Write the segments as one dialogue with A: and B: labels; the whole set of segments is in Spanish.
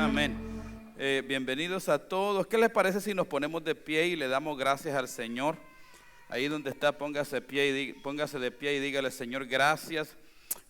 A: Amén. Bienvenidos a todos. ¿Qué les parece si nos ponemos de pie y le damos gracias al Señor? Ahí donde está, póngase de pie y dígale: Señor, gracias.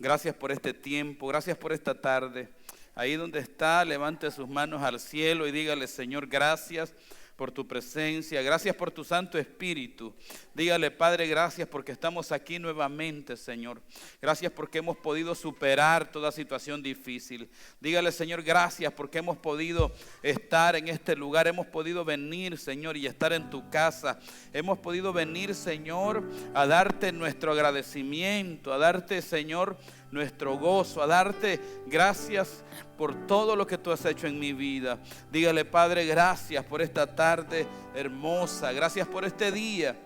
A: Gracias por este tiempo, gracias por esta tarde. Ahí donde está, levante sus manos al cielo y dígale: Señor, gracias por tu presencia, gracias por tu Santo Espíritu. Dígale: Padre, gracias porque estamos aquí nuevamente, Señor. Gracias porque hemos podido superar toda situación difícil. Dígale: Señor, gracias porque hemos podido estar en este lugar. Hemos podido venir, Señor, y estar en tu casa. Hemos podido venir, Señor, a darte nuestro agradecimiento, a darte, Señor, nuestro gozo, a darte gracias por todo lo que tú has hecho en mi vida. Dígale: Padre, gracias por esta tarde hermosa, gracias por este día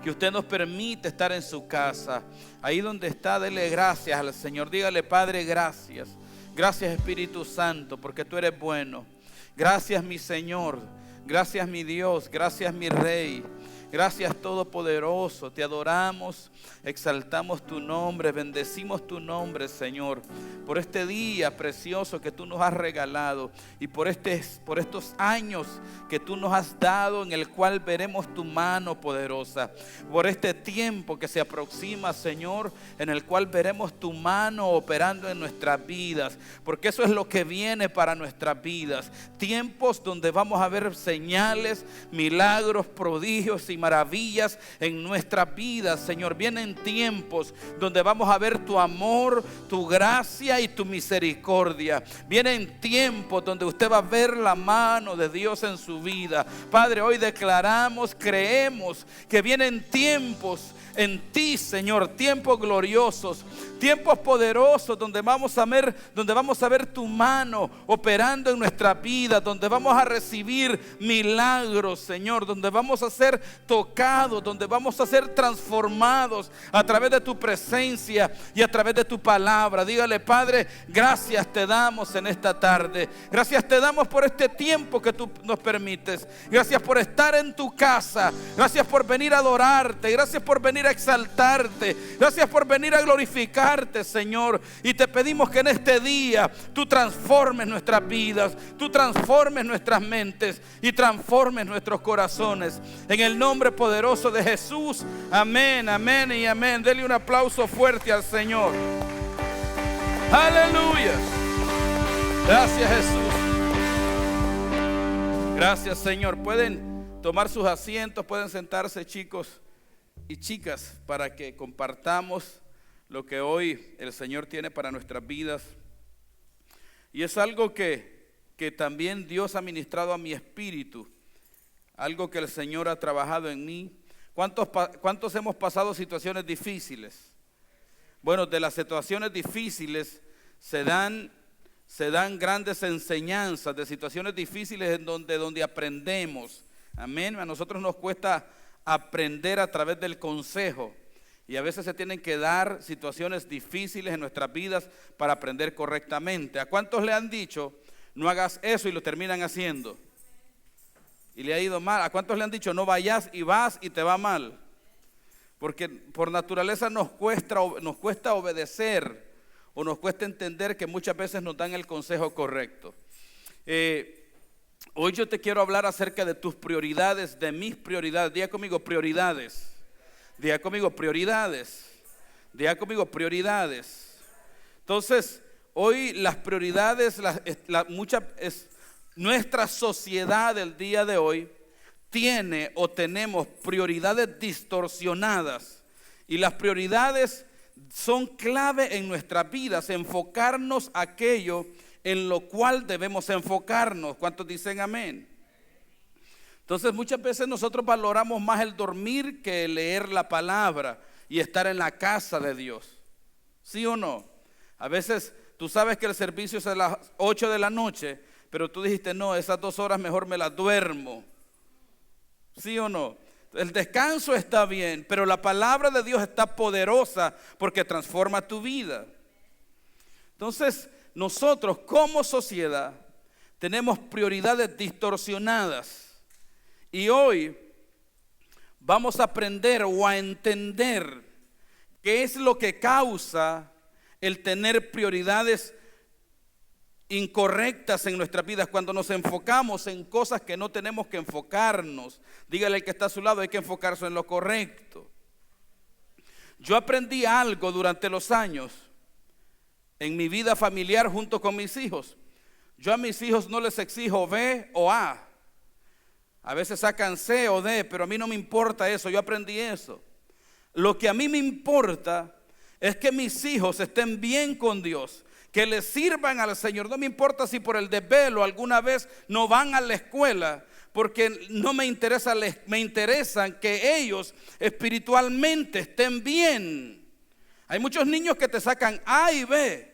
A: que usted nos permite estar en su casa. Ahí donde está, dele gracias al Señor. Dígale: Padre, gracias. Gracias, Espíritu Santo, porque tú eres bueno. Gracias, mi Señor. Gracias, mi Dios. Gracias, mi Rey. Gracias, Todopoderoso, te adoramos, exaltamos tu nombre, bendecimos tu nombre, Señor, por este día precioso que tú nos has regalado y por estos años que tú nos has dado, en el cual veremos tu mano poderosa, por este tiempo que se aproxima, Señor, en el cual veremos tu mano operando en nuestras vidas, porque eso es lo que viene para nuestras vidas, tiempos donde vamos a ver señales, milagros, prodigios y maravillas en nuestras vidas, Señor. Vienen tiempos donde vamos a ver tu amor, tu gracia y tu misericordia. Vienen tiempos donde usted va a ver la mano de Dios en su vida. Padre, hoy declaramos, creemos que vienen tiempos en ti, Señor, tiempos gloriosos, tiempos poderosos donde vamos a ver tu mano operando en nuestra vida, donde vamos a recibir milagros, Señor, donde vamos a ser tocados, donde vamos a ser transformados a través de tu presencia y a través de tu palabra. Dígale: Padre, gracias te damos en esta tarde. Gracias te damos por este tiempo que tú nos permites. Gracias por estar en tu casa. Gracias por venir a adorarte. Gracias por venir a exaltarte. Gracias por venir a glorificarte, Señor. Y te pedimos que en este día tú transformes nuestras vidas, tú transformes nuestras mentes y transformes nuestros corazones. En el nombre poderoso de Jesús. Amén, amén y amén. Dele un aplauso fuerte al Señor. Aleluya. Gracias, Jesús. Gracias, Señor. Pueden tomar sus asientos, pueden sentarse, chicos y chicas, para que compartamos lo que hoy el Señor tiene para nuestras vidas. Y es algo que también Dios ha ministrado a mi espíritu, algo que el Señor ha trabajado en mí. ¿Cuántos hemos pasado situaciones difíciles? Bueno, de las situaciones difíciles se dan grandes enseñanzas, de situaciones difíciles en donde aprendemos. Amén. A nosotros nos cuesta aprender a través del consejo, y a veces se tienen que dar situaciones difíciles en nuestras vidas para aprender correctamente. ¿A cuántos le han dicho: no hagas eso, y lo terminan haciendo? Y le ha ido mal. ¿A cuántos le han dicho: no vayas, y vas y te va mal? Porque por naturaleza nos cuesta obedecer, o nos cuesta entender que muchas veces nos dan el consejo correcto. Hoy yo te quiero hablar acerca de tus prioridades, de mis prioridades. Diga conmigo: prioridades. Diga conmigo: prioridades. Diga conmigo: prioridades. Entonces, hoy las prioridades, nuestra sociedad del día de hoy tiene o tenemos prioridades distorsionadas, y las prioridades son clave en nuestras vidas, enfocarnos aquello en lo cual debemos enfocarnos. ¿Cuántos dicen amén? Entonces muchas veces nosotros valoramos más el dormir que el leer la palabra y estar en la casa de Dios. ¿Sí o no? A veces tú sabes que el servicio es a las 8 de la noche, pero tú dijiste: no, esas 2 horas mejor me las duermo. ¿Sí o no? El descanso está bien, pero la palabra de Dios está poderosa porque transforma tu vida. Entonces, nosotros como sociedad tenemos prioridades distorsionadas, y hoy vamos a aprender o a entender qué es lo que causa el tener prioridades incorrectas en nuestras vidas, cuando nos enfocamos en cosas que no tenemos que enfocarnos. Dígale al que está a su lado, hay que enfocarse en lo correcto. Yo aprendí algo durante los años en mi vida familiar junto con mis hijos. Yo a mis hijos no les exijo B o A. A veces sacan C o D, pero a mí no me importa eso, yo aprendí eso. Lo que a mí me importa es que mis hijos estén bien con Dios, que les sirvan al Señor. No me importa si por el desvelo alguna vez no van a la escuela, porque no me interesa, me interesan que ellos espiritualmente estén bien. Hay muchos niños que te sacan A y B,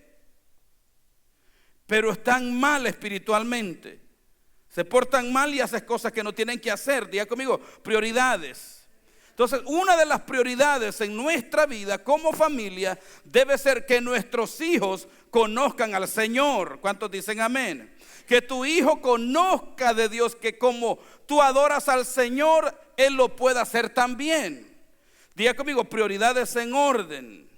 A: pero están mal espiritualmente. Se portan mal y hacen cosas que no tienen que hacer. Diga conmigo, prioridades. Entonces, una de las prioridades en nuestra vida como familia debe ser que nuestros hijos conozcan al Señor. ¿Cuántos dicen amén? Que tu hijo conozca de Dios, que como tú adoras al Señor, Él lo pueda hacer también. Diga conmigo, prioridades en orden.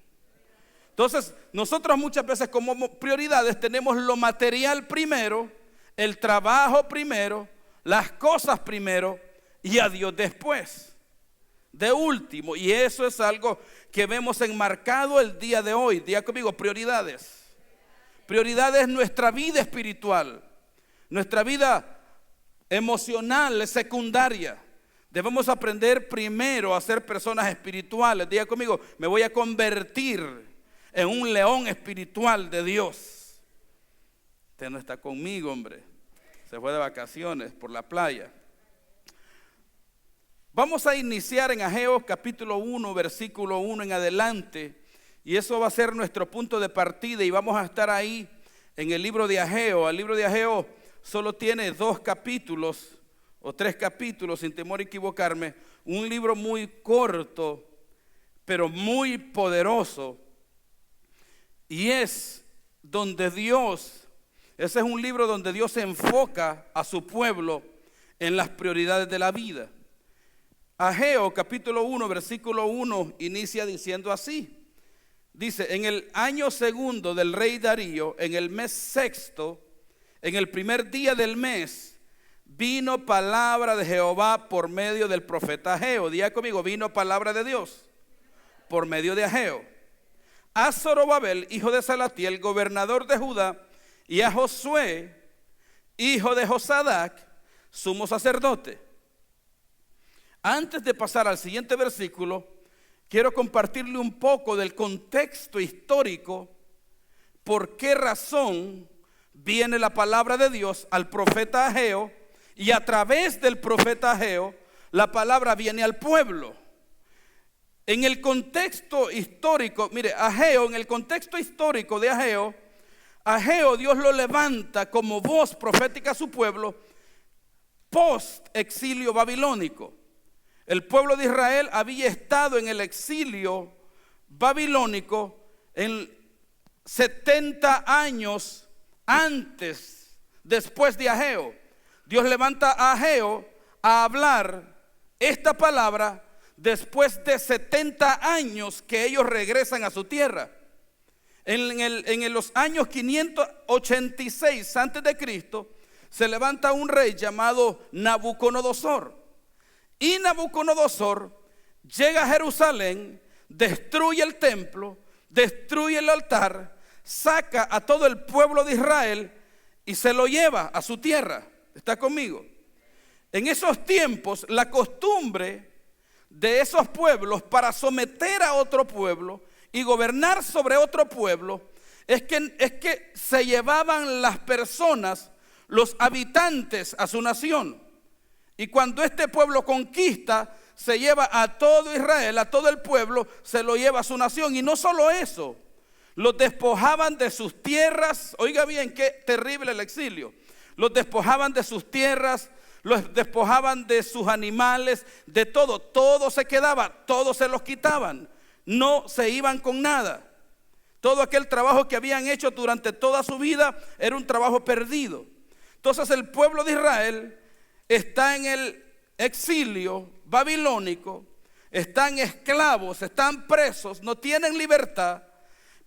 A: Entonces, nosotros muchas veces como prioridades tenemos lo material primero, el trabajo primero, las cosas primero y a Dios después, de último. Y eso es algo que vemos enmarcado el día de hoy. Diga conmigo, prioridades. Prioridades en nuestra vida espiritual. Nuestra vida emocional es secundaria. Debemos aprender primero a ser personas espirituales. Diga conmigo, me voy a convertir en un león espiritual de Dios. Usted no está conmigo, hombre. Se fue de vacaciones por la playa. Vamos a iniciar en Ageo capítulo 1, versículo 1 en adelante. Y eso va a ser nuestro punto de partida. Y vamos a estar ahí en el libro de Ageo. El libro de Ageo solo tiene 2 capítulos o 3 capítulos, sin temor a equivocarme. Un libro muy corto, pero muy poderoso. Y es donde ese es un libro donde Dios se enfoca a su pueblo en las prioridades de la vida. Ageo capítulo 1 versículo 1 inicia diciendo así. Dice, en el año segundo del rey Darío, en el mes sexto, en el primer día del mes, vino palabra de Jehová por medio del profeta Ageo. Diga conmigo, vino palabra de Dios por medio de Ageo a Zorobabel, hijo de Salatiel, gobernador de Judá, y a Josué, hijo de Josadac, sumo sacerdote. Antes de pasar al siguiente versículo, quiero compartirle un poco del contexto histórico, por qué razón viene la palabra de Dios al profeta Ageo, y a través del profeta Ageo, la palabra viene al pueblo. En el contexto histórico, mire, Ageo, en el contexto histórico de Ageo Dios lo levanta como voz profética a su pueblo post exilio babilónico. El pueblo de Israel había estado en el exilio babilónico en 70 años después de Ageo. Dios levanta a Ageo a hablar esta palabra después de 70 años que ellos regresan a su tierra. En los años 586 antes de Cristo se levanta un rey llamado Nabucodonosor. Y Nabucodonosor llega a Jerusalén, destruye el templo, destruye el altar, saca a todo el pueblo de Israel y se lo lleva a su tierra. ¿Está conmigo? En esos tiempos la costumbre de esos pueblos para someter a otro pueblo y gobernar sobre otro pueblo es que se llevaban las personas, los habitantes a su nación. Y cuando este pueblo conquista, se lleva a todo Israel, a todo el pueblo, se lo lleva a su nación. Y no solo eso, los despojaban de sus tierras. Oiga bien, qué terrible el exilio. Los despojaban de sus tierras, los despojaban de sus animales, de todo. Todo se quedaba, todo se los quitaban. No se iban con nada. Todo aquel trabajo que habían hecho durante toda su vida era un trabajo perdido. Entonces el pueblo de Israel está en el exilio babilónico, están esclavos, están presos, no tienen libertad,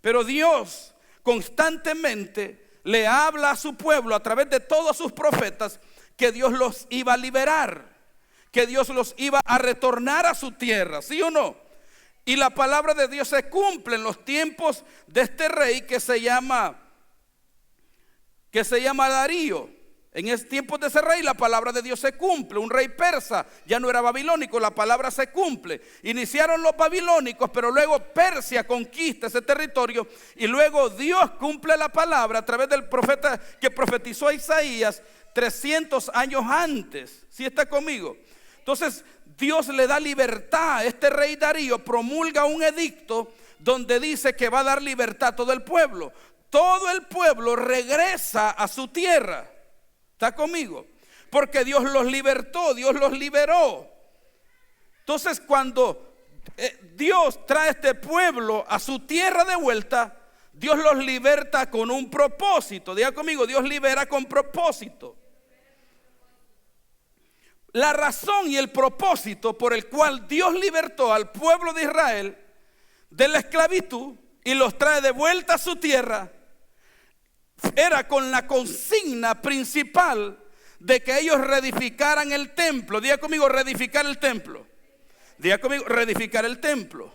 A: pero Dios constantemente le habla a su pueblo a través de todos sus profetas que Dios los iba a liberar, que Dios los iba a retornar a su tierra, ¿sí o no? Y la palabra de Dios se cumple en los tiempos de este rey que se llama Darío. En el tiempo de ese rey la palabra de Dios se cumple. Un rey persa, ya no era babilónico, la palabra se cumple. Iniciaron los babilónicos, pero luego Persia conquista ese territorio y luego Dios cumple la palabra a través del profeta que profetizó a Isaías 300 años antes. ¿Sí está conmigo? Entonces Dios le da libertad. Este rey Darío promulga un edicto donde dice que va a dar libertad a todo el pueblo. Todo el pueblo regresa a su tierra. ¿Está conmigo? Porque Dios los libertó, Dios los liberó. Entonces cuando Dios trae a este pueblo a su tierra de vuelta, Dios los liberta con un propósito. Diga conmigo, Dios libera con propósito. La razón y el propósito por el cual Dios libertó al pueblo de Israel de la esclavitud y los trae de vuelta a su tierra era con la consigna principal de que ellos reedificaran el templo. Diga conmigo, reedificar el templo. Diga conmigo, reedificar el templo.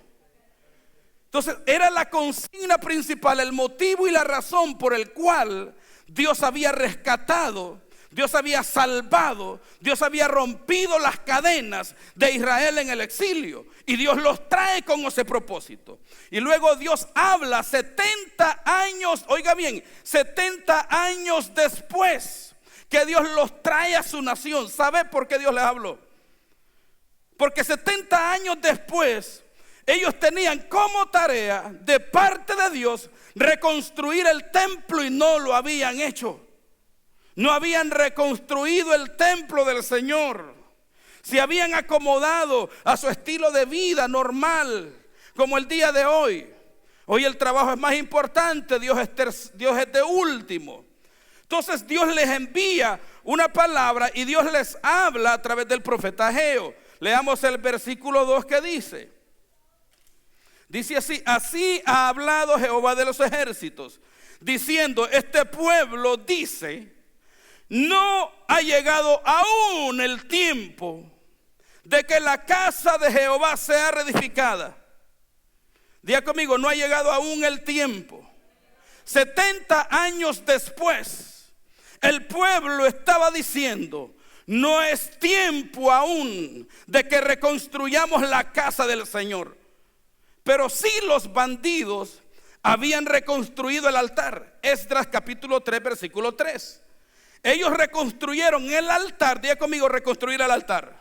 A: Entonces era la consigna principal, el motivo y la razón por el cual Dios había rescatado, Dios había salvado, Dios había rompido las cadenas de Israel en el exilio. Y Dios los trae con ese propósito. Y luego Dios habla 70 años, oiga bien, 70 años después que Dios los trae a su nación. ¿Sabe por qué Dios les habló? Porque 70 años después ellos tenían como tarea de parte de Dios reconstruir el templo y no lo habían hecho. No habían reconstruido el templo del Señor. Se habían acomodado a su estilo de vida normal, como el día de hoy. Hoy el trabajo es más importante, Dios es de último. Entonces Dios les envía una palabra y Dios les habla a través del profeta Ageo. Leamos el versículo 2 que dice. Dice así: así ha hablado Jehová de los ejércitos, diciendo, este pueblo dice, no ha llegado aún el tiempo de que la casa de Jehová sea reedificada. Diga conmigo, no ha llegado aún el tiempo. 70 años después, el pueblo estaba diciendo, no es tiempo aún de que reconstruyamos la casa del Señor. Pero sí los bandidos habían reconstruido el altar. Esdras capítulo 3 versículo 3. Ellos reconstruyeron el altar. Diga conmigo, reconstruir el altar.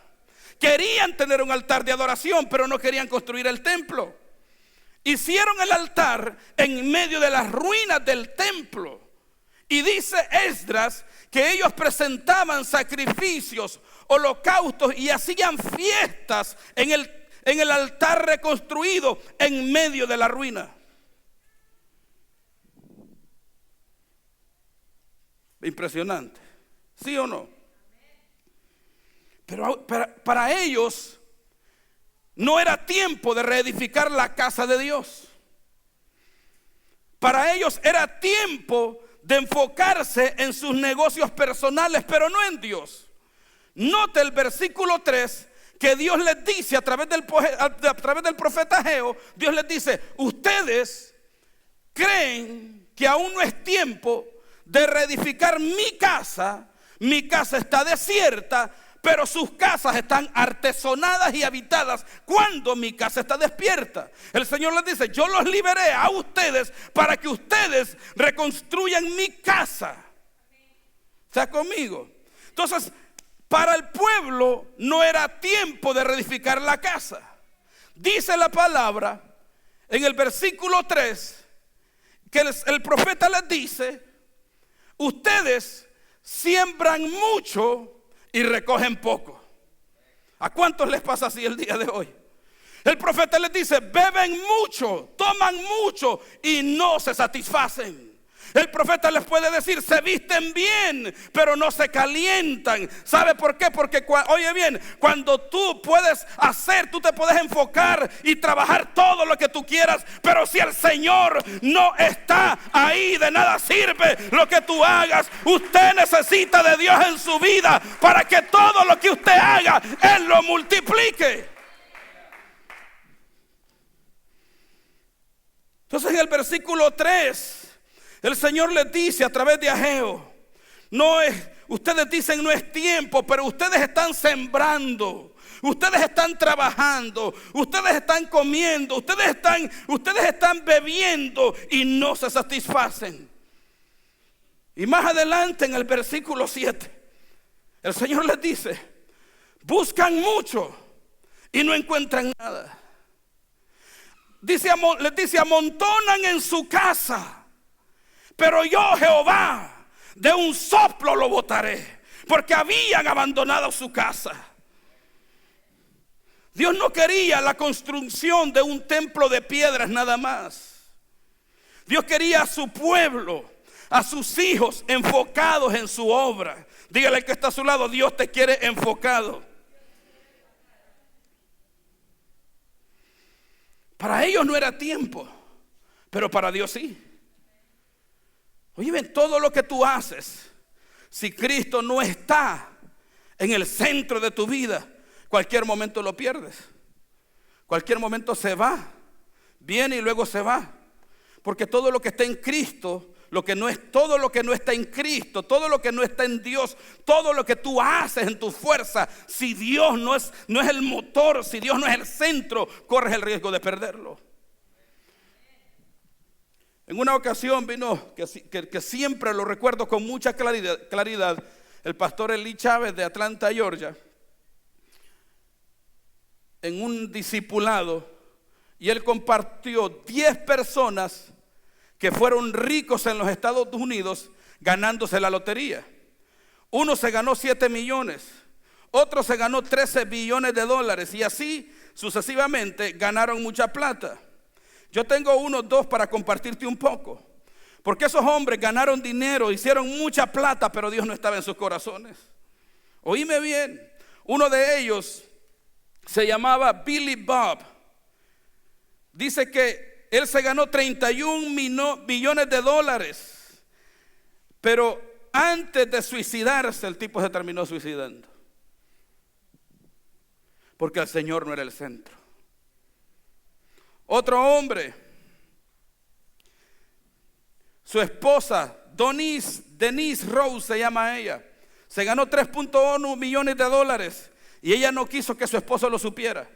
A: Querían tener un altar de adoración, pero no querían construir el templo. Hicieron el altar en medio de las ruinas del templo. Y dice Esdras que ellos presentaban sacrificios, holocaustos y hacían fiestas en el altar reconstruido en medio de la ruina. Impresionante, ¿sí o no? Pero para ellos no era tiempo de reedificar la casa de Dios. Para ellos era tiempo de enfocarse en sus negocios personales, pero no en Dios. Note el versículo 3 que Dios les dice a través del profeta Ageo. Dios les dice, ustedes creen que aún no es tiempo de reedificar mi casa está desierta, pero sus casas están artesonadas y habitadas cuando mi casa está despierta. El Señor les dice, yo los liberé a ustedes para que ustedes reconstruyan mi casa. ¿Está conmigo? Entonces, para el pueblo no era tiempo de reedificar la casa. Dice la palabra en el versículo 3 que el profeta les dice, ustedes siembran mucho y recogen poco. ¿A cuántos les pasa así el día de hoy? El profeta les dice, beben mucho, toman mucho y no se satisfacen. El profeta les puede decir, se visten bien, pero no se calientan. ¿Sabe por qué? Porque, oye bien, cuando tú puedes hacer, tú te puedes enfocar y trabajar todo lo que tú quieras, pero si el Señor no está ahí, de nada sirve lo que tú hagas. Usted necesita de Dios en su vida para que todo lo que usted haga, Él lo multiplique. Entonces en el versículo 3, el Señor les dice a través de Ageo, ustedes dicen no es tiempo, pero ustedes están sembrando, ustedes están trabajando, ustedes están comiendo, ustedes están bebiendo y no se satisfacen. Y más adelante en el versículo 7, el Señor les dice, buscan mucho y no encuentran nada. Les dice, amontonan en su casa, pero yo, Jehová, de un soplo lo botaré, porque habían abandonado su casa. Dios no quería la construcción de un templo de piedras nada más. Dios quería a su pueblo, a sus hijos enfocados en su obra. Dígale al que está a su lado, Dios te quiere enfocado. Para ellos no era tiempo, pero para Dios sí. Oye, ven, todo lo que tú haces, si Cristo no está en el centro de tu vida, cualquier momento lo pierdes. Cualquier momento se va, viene y luego se va. Porque todo lo que está en Cristo, todo lo que no está en Cristo, todo lo que no está en Dios, todo lo que tú haces en tu fuerza, si Dios no es el motor, si Dios no es el centro, corres el riesgo de perderlo. En una ocasión vino, que siempre lo recuerdo con mucha claridad, el pastor Eli Chávez de Atlanta, Georgia, en un discipulado, y él compartió 10 personas que fueron ricos en los Estados Unidos ganándose la lotería. Uno se ganó 7 millones, otro se ganó 13 billones de dólares, y así sucesivamente ganaron mucha plata. Yo tengo unos 2 para compartirte un poco, porque esos hombres ganaron dinero, hicieron mucha plata, pero Dios no estaba en sus corazones. Oíme bien, uno de ellos se llamaba Billy Bob. Dice que él se ganó 31 millones de dólares, pero antes de suicidarse el tipo se terminó suicidando, porque el Señor no era el centro. Otro hombre, su esposa Denise Rose se llama ella, se ganó 3.1 millones de dólares y ella no quiso que su esposo lo supiera.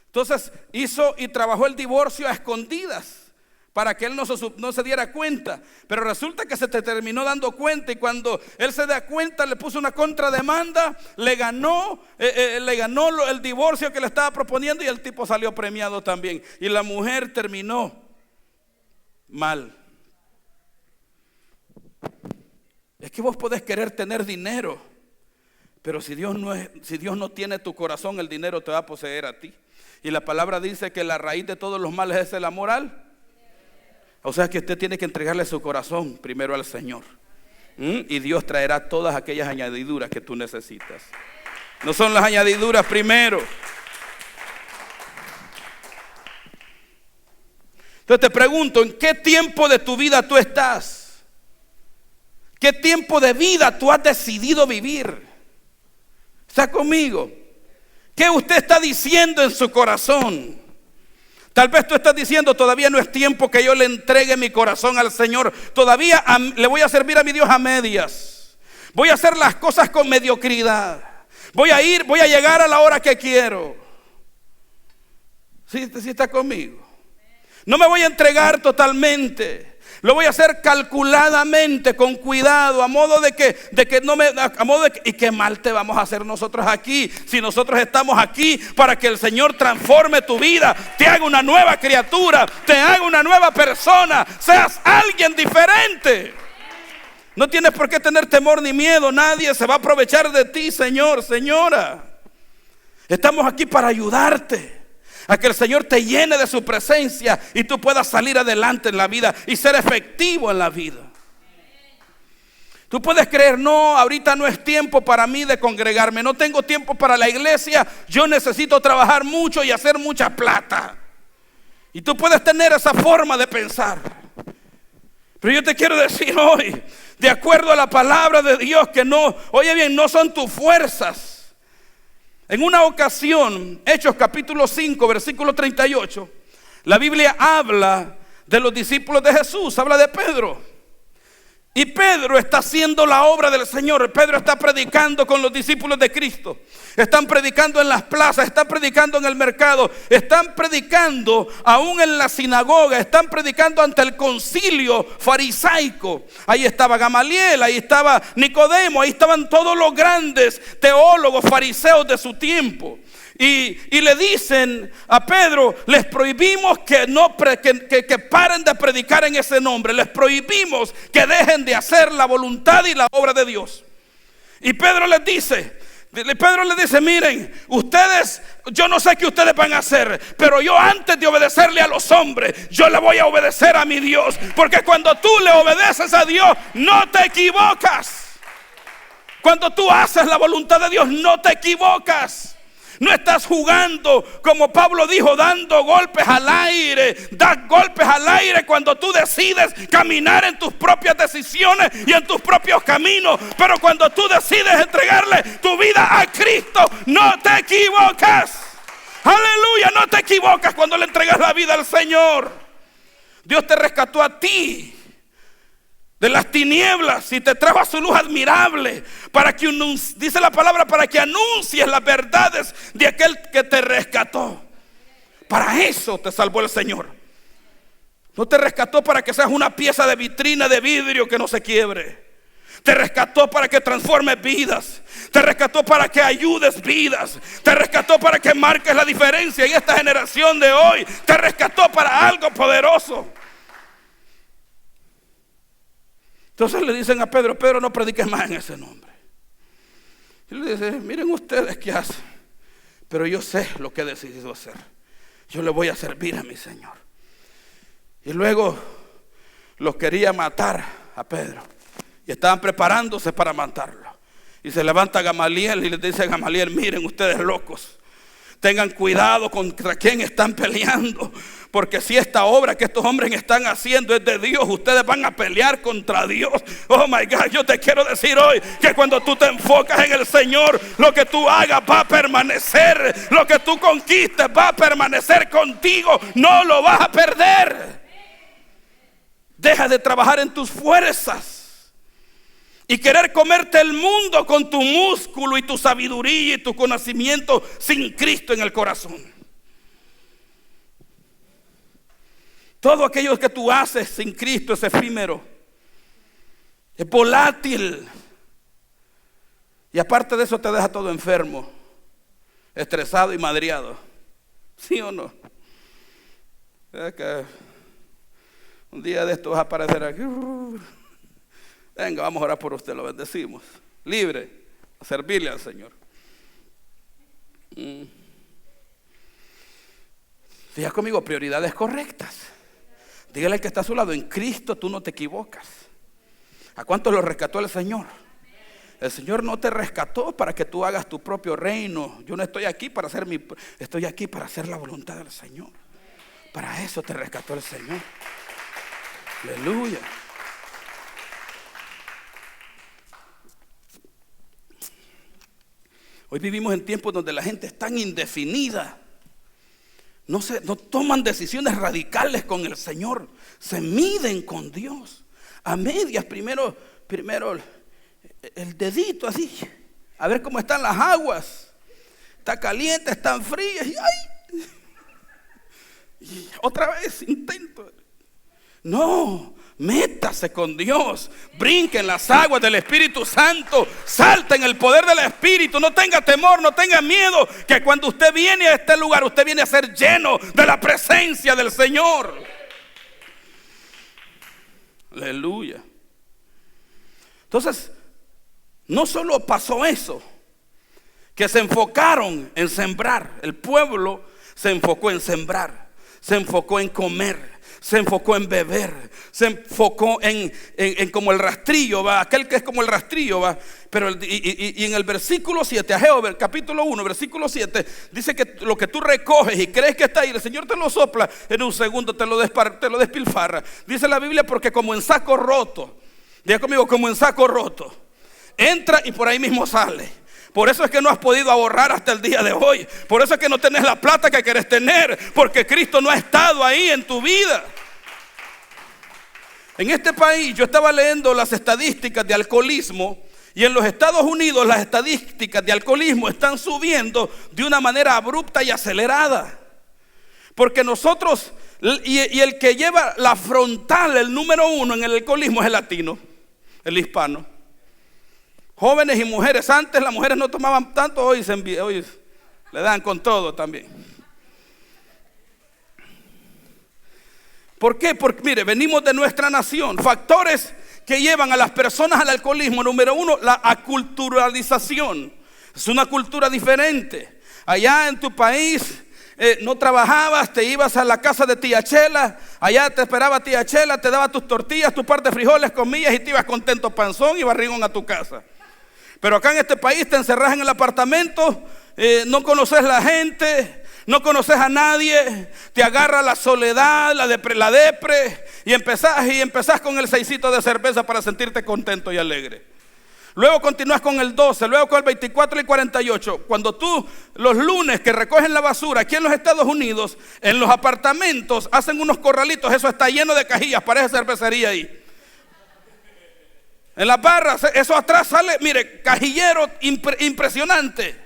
A: Entonces hizo y trabajó el divorcio a escondidas para que él no se diera cuenta. Pero resulta que se te terminó dando cuenta, y cuando él se da cuenta le puso una contrademanda, le ganó el divorcio que le estaba proponiendo, y el tipo salió premiado también. Y la mujer terminó mal. Es que vos podés querer tener dinero, pero si Dios no tiene tu corazón, el dinero te va a poseer a ti. Y la palabra dice que la raíz de todos los males es el amor. O sea que usted tiene que entregarle su corazón primero al Señor. Y Dios traerá todas aquellas añadiduras que tú necesitas. No son las añadiduras primero. Entonces te pregunto, ¿en qué tiempo de tu vida tú estás? ¿Qué tiempo de vida tú has decidido vivir? ¿Está conmigo? ¿Qué usted está diciendo en su corazón? Tal vez tú estás diciendo, todavía no es tiempo que yo le entregue mi corazón al Señor. Todavía le voy a servir a mi Dios a medias. Voy a hacer las cosas con mediocridad. Voy a llegar a la hora que quiero. ¿Sí está conmigo? No me voy a entregar totalmente. Lo voy a hacer calculadamente, con cuidado, a modo de que y qué mal te vamos a hacer nosotros aquí, si nosotros estamos aquí para que el Señor transforme tu vida, te haga una nueva criatura, te haga una nueva persona, seas alguien diferente. No tienes por qué tener temor ni miedo, nadie se va a aprovechar de ti, señor, señora. Estamos aquí para ayudarte a que el Señor te llene de su presencia y tú puedas salir adelante en la vida y ser efectivo en la vida. Tú puedes creer, no, ahorita no es tiempo para mí de congregarme, no tengo tiempo para la iglesia, yo necesito trabajar mucho y hacer mucha plata. Y tú puedes tener esa forma de pensar. Pero yo te quiero decir hoy, de acuerdo a la palabra de Dios, que no, oye bien, no son tus fuerzas. En una ocasión, Hechos capítulo 5, versículo 38, la Biblia habla de los discípulos de Jesús, habla de Pedro. Y Pedro está haciendo la obra del Señor. Pedro está predicando con los discípulos de Cristo. Están predicando en las plazas, están predicando en el mercado, están predicando aún en la sinagoga, están predicando ante el concilio farisaico. Ahí estaba Gamaliel, ahí estaba Nicodemo, ahí estaban todos los grandes teólogos fariseos de su tiempo. Y le dicen a Pedro, les prohibimos que paren de predicar en ese nombre. Les prohibimos que dejen de hacer la voluntad y la obra de Dios. Y Pedro les dice, miren, ustedes, yo no sé qué ustedes van a hacer, pero yo antes de obedecerle a los hombres, yo le voy a obedecer a mi Dios. Porque cuando tú le obedeces a Dios, no te equivocas. Cuando tú haces la voluntad de Dios, no te equivocas. No estás jugando, como Pablo dijo, dando golpes al aire. Das golpes al aire cuando tú decides caminar en tus propias decisiones y en tus propios caminos. Pero cuando tú decides entregarle tu vida a Cristo, no te equivocas. Aleluya, no te equivocas cuando le entregas la vida al Señor. Dios te rescató a ti de las tinieblas y te trajo a su luz admirable, para que dice la palabra, para que anuncies las verdades de aquel que te rescató. Para eso te salvó el Señor. No te rescató para que seas una pieza de vitrina de vidrio que no se quiebre. Te rescató para que transformes vidas. Te rescató para que ayudes vidas. Te rescató para que marques la diferencia en esta generación de hoy. Te rescató para algo poderoso. Entonces le dicen a Pedro, Pedro, no prediques más en ese nombre. Y le dice, miren ustedes qué hacen, pero yo sé lo que he decidido hacer. Yo le voy a servir a mi Señor. Y luego los quería matar a Pedro y estaban preparándose para matarlo. Y se levanta Gamaliel y les dice a Gamaliel, miren ustedes locos, tengan cuidado contra quién están peleando, porque si esta obra que estos hombres están haciendo es de Dios, ustedes van a pelear contra Dios. Oh my God, yo te quiero decir hoy que cuando tú te enfocas en el Señor, lo que tú hagas va a permanecer. Lo que tú conquistes va a permanecer contigo, no lo vas a perder. Deja de trabajar en tus fuerzas y querer comerte el mundo con tu músculo y tu sabiduría y tu conocimiento sin Cristo en el corazón. Todo aquello que tú haces sin Cristo es efímero, es volátil. Y aparte de eso te deja todo enfermo, estresado y madreado. ¿Sí o no? Es que un día de esto vas a aparecer aquí. Venga, vamos a orar por usted, lo bendecimos. Libre a servirle al Señor. Diga conmigo, prioridades correctas. Dígale al que está a su lado, en Cristo tú no te equivocas. ¿A cuántos lo rescató el Señor? El Señor no te rescató para que tú hagas tu propio reino. Yo no estoy aquí para hacer estoy aquí para hacer la voluntad del Señor. Para eso te rescató el Señor. Aleluya. Hoy vivimos en tiempos donde la gente es tan indefinida. No toman decisiones radicales con el Señor. Se miden con Dios. A medias, primero el dedito así. A ver cómo están las aguas. Está caliente, están frías. Y otra vez intento. No, métase con Dios. Brinque en las aguas del Espíritu Santo. Salta en el poder del Espíritu. No tenga temor, no tenga miedo. Que cuando usted viene a este lugar, usted viene a ser lleno de la presencia del Señor. Aleluya. Entonces, no solo pasó eso, que se enfocaron en sembrar. El pueblo Se enfocó en sembrar, se enfocó en comer, se enfocó en beber, se enfocó en como el rastrillo, va, aquel que es como el rastrillo, va. Pero y en el versículo 7, Ageo, capítulo 1, versículo 7, dice que lo que tú recoges y crees que está ahí, el Señor te lo sopla en un segundo, te lo despilfarra. Dice la Biblia, porque como en saco roto, diga conmigo, como en saco roto, entra y por ahí mismo sale. Por eso es que no has podido ahorrar hasta el día de hoy. Por eso es que no tenés la plata que querés tener, porque Cristo no ha estado ahí en tu vida. En este país yo estaba leyendo las estadísticas de alcoholismo, y en los Estados Unidos las estadísticas de alcoholismo están subiendo de una manera abrupta y acelerada. Porque nosotros, y el que lleva la frontal, el número uno en el alcoholismo es el latino, el hispano. Jóvenes y mujeres, antes las mujeres no tomaban tanto, hoy le dan con todo también. ¿Por qué? Porque mire, venimos de nuestra nación. Factores que llevan a las personas al alcoholismo. Número uno, la aculturalización. Es una cultura diferente. Allá en tu país no trabajabas, te ibas a la casa de tía Chela. Allá te esperaba tía Chela, te daba tus tortillas, tu par de frijoles, comías y te ibas contento, panzón y barrigón a tu casa. Pero acá en este país te encerras en el apartamento, no conoces la gente, no conoces a nadie, te agarra la soledad, la depre, y empezás con el 6 de cerveza para sentirte contento y alegre. Luego continúas con el 12, luego con el 24 y 48. Cuando tú los lunes que recogen la basura aquí en los Estados Unidos, en los apartamentos hacen unos corralitos, eso está lleno de cajillas, parece cervecería ahí. En las barras, eso atrás sale, mire, cajillero impresionante.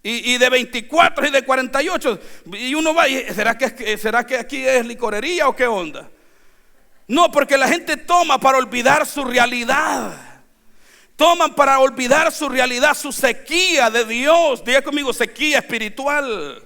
A: Y de 24 y de 48. Y uno va y ¿será que aquí es licorería o qué onda? No, porque la gente toma para olvidar su realidad. Toman para olvidar su realidad, su sequía de Dios. Diga conmigo, sequía espiritual.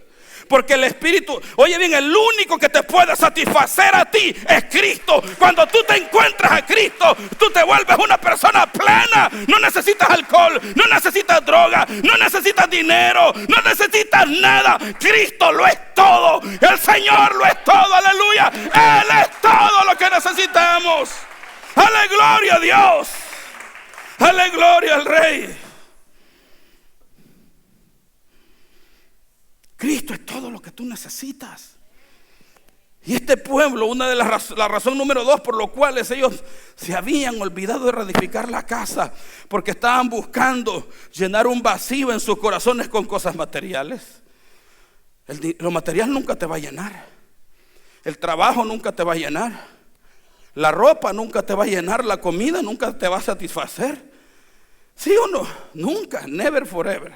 A: Porque el Espíritu, oye bien, el único que te puede satisfacer a ti es Cristo. Cuando tú te encuentras a Cristo, tú te vuelves una persona plena. No necesitas alcohol, no necesitas droga, no necesitas dinero, no necesitas nada. Cristo lo es todo. El Señor lo es todo, aleluya. Él es todo lo que necesitamos. ¡Ale gloria a Dios! ¡Ale gloria al Rey! Cristo es todo lo que tú necesitas. Y este pueblo, una de la razón número 2 por lo cuales ellos se habían olvidado de reedificar la casa, porque estaban buscando llenar un vacío en sus corazones con cosas materiales. Lo material nunca te va a llenar. El trabajo nunca te va a llenar. La ropa nunca te va a llenar. La comida nunca te va a satisfacer. ¿Sí o no? Nunca, never forever.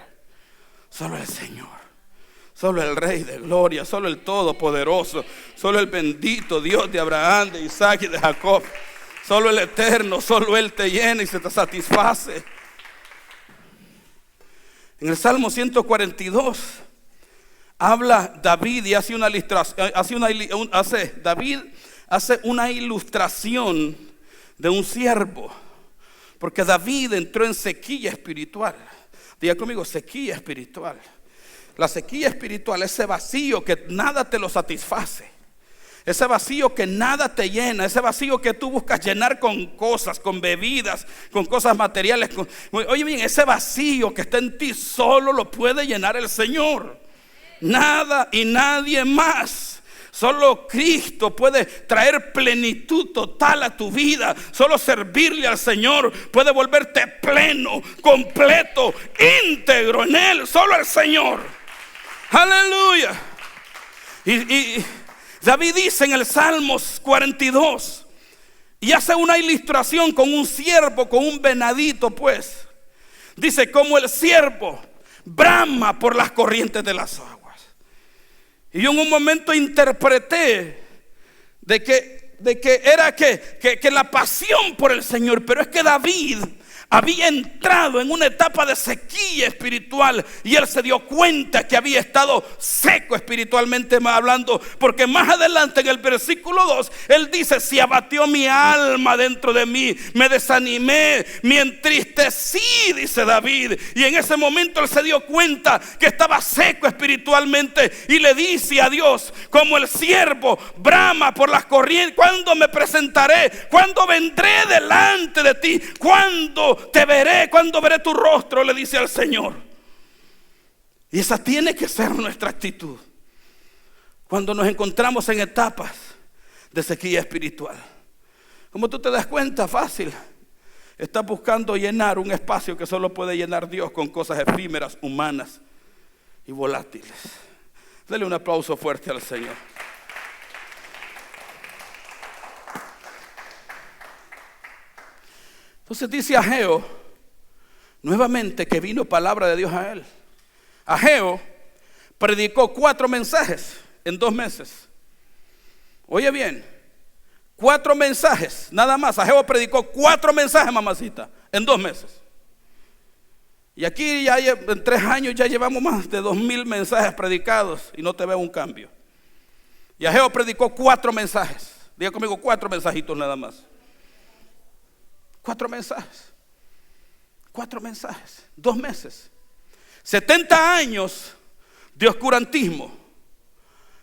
A: Solo el Señor. Solo el Rey de gloria, solo el Todopoderoso, solo el bendito Dios de Abraham, de Isaac y de Jacob. Solo el Eterno, solo Él te llena y se te satisface. En el Salmo 142 habla David y hace una ilustración de un siervo, porque David entró en sequía espiritual. Diga conmigo, sequía espiritual. La sequía espiritual, ese vacío que nada te lo satisface, ese vacío que nada te llena, ese vacío que tú buscas llenar con cosas, con bebidas, con cosas materiales. Oye bien, ese vacío que está en ti solo lo puede llenar el Señor. Nada y nadie más. Solo Cristo puede traer plenitud total a tu vida. Solo servirle al Señor puede volverte pleno, completo, íntegro en Él. Solo el Señor. Aleluya. Y David dice en el Salmos 42, y hace una ilustración con un ciervo, con un venadito, pues. Dice, como el ciervo brama por las corrientes de las aguas. Y yo en un momento interpreté de que era que la pasión por el Señor, pero es que David había entrado en una etapa de sequía espiritual y él se dio cuenta que había estado seco espiritualmente hablando, porque más adelante en el versículo 2 él dice: se abatió mi alma dentro de mí, me desanimé, me entristecí, dice David. Y en ese momento él se dio cuenta que estaba seco espiritualmente y le dice a Dios, como el siervo brama por las corrientes: ¿cuándo me presentaré? ¿Cuándo vendré delante de ti? ¿Cuándo te veré? ¿Cuándo veré tu rostro? Le dice al Señor. Y esa tiene que ser nuestra actitud cuando nos encontramos en etapas de sequía espiritual. Como tú te das cuenta, fácil, estás buscando llenar un espacio que solo puede llenar Dios con cosas efímeras, humanas y volátiles. Dale un aplauso fuerte al Señor. Entonces dice Ageo nuevamente que vino palabra de Dios a él. Ageo predicó 4 mensajes en 2 meses. Oye bien, 4 mensajes nada más. Ageo predicó 4 mensajes, mamacita, en 2 meses. Y aquí ya en 3 años ya llevamos más de 2000 mensajes predicados y no te veo un cambio. Y Ageo predicó 4 mensajes. Diga conmigo, 4 mensajitos nada más. 4 mensajes. 4 mensajes. 2 meses. 70 años de oscurantismo,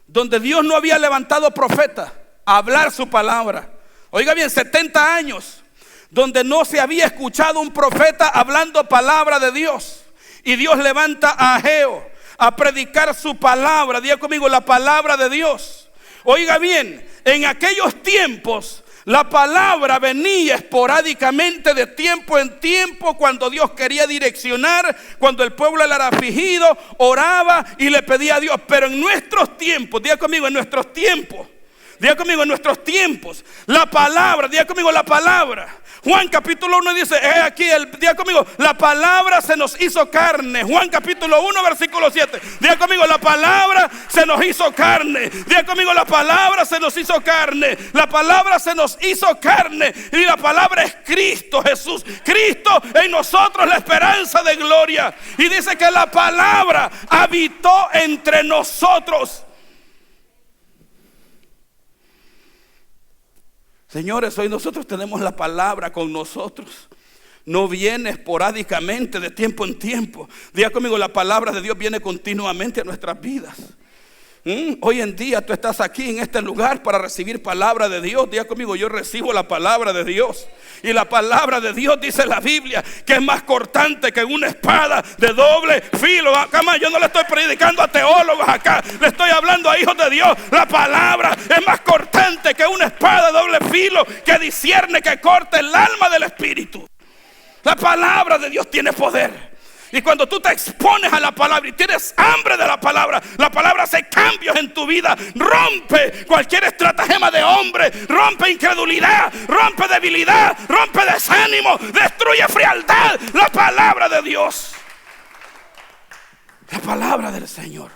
A: donde Dios no había levantado profeta a hablar su palabra. Oiga bien, 70 años donde no se había escuchado un profeta hablando palabra de Dios. Y Dios levanta a Ageo a predicar su palabra. Diga conmigo, la palabra de Dios. Oiga bien, en aquellos tiempos la palabra venía esporádicamente de tiempo en tiempo, cuando Dios quería direccionar, cuando el pueblo era afligido, oraba y le pedía a Dios. Pero en nuestros tiempos, diga conmigo, en nuestros tiempos, diga conmigo, en nuestros tiempos, la palabra, diga conmigo, la palabra. Juan capítulo 1 dice, aquí, diga conmigo, la palabra se nos hizo carne. Juan capítulo 1 versículo 7. Diga conmigo, la palabra se nos hizo carne. Diga conmigo, la palabra se nos hizo carne. La palabra se nos hizo carne. Y la palabra es Cristo Jesús. Cristo en nosotros, la esperanza de gloria. Y dice que la palabra habitó entre nosotros. Señores, hoy nosotros tenemos la palabra con nosotros. No viene esporádicamente de tiempo en tiempo. Diga conmigo, la palabra de Dios viene continuamente a nuestras vidas. Hoy en día tú estás aquí en este lugar para recibir palabra de Dios. Diga conmigo, yo recibo la palabra de Dios. Y la palabra de Dios, dice la Biblia, que es más cortante que una espada de doble filo. Acá, yo no le estoy predicando a teólogos acá, le estoy hablando a hijos de Dios. La palabra es más cortante que una espada de doble filo, que discierne, que corta el alma del espíritu. La palabra de Dios tiene poder. Y cuando tú te expones a la palabra y tienes hambre de la palabra hace cambios en tu vida. Rompe cualquier estratagema de hombre, rompe incredulidad, rompe debilidad, rompe desánimo, destruye frialdad. La palabra de Dios, la palabra del Señor.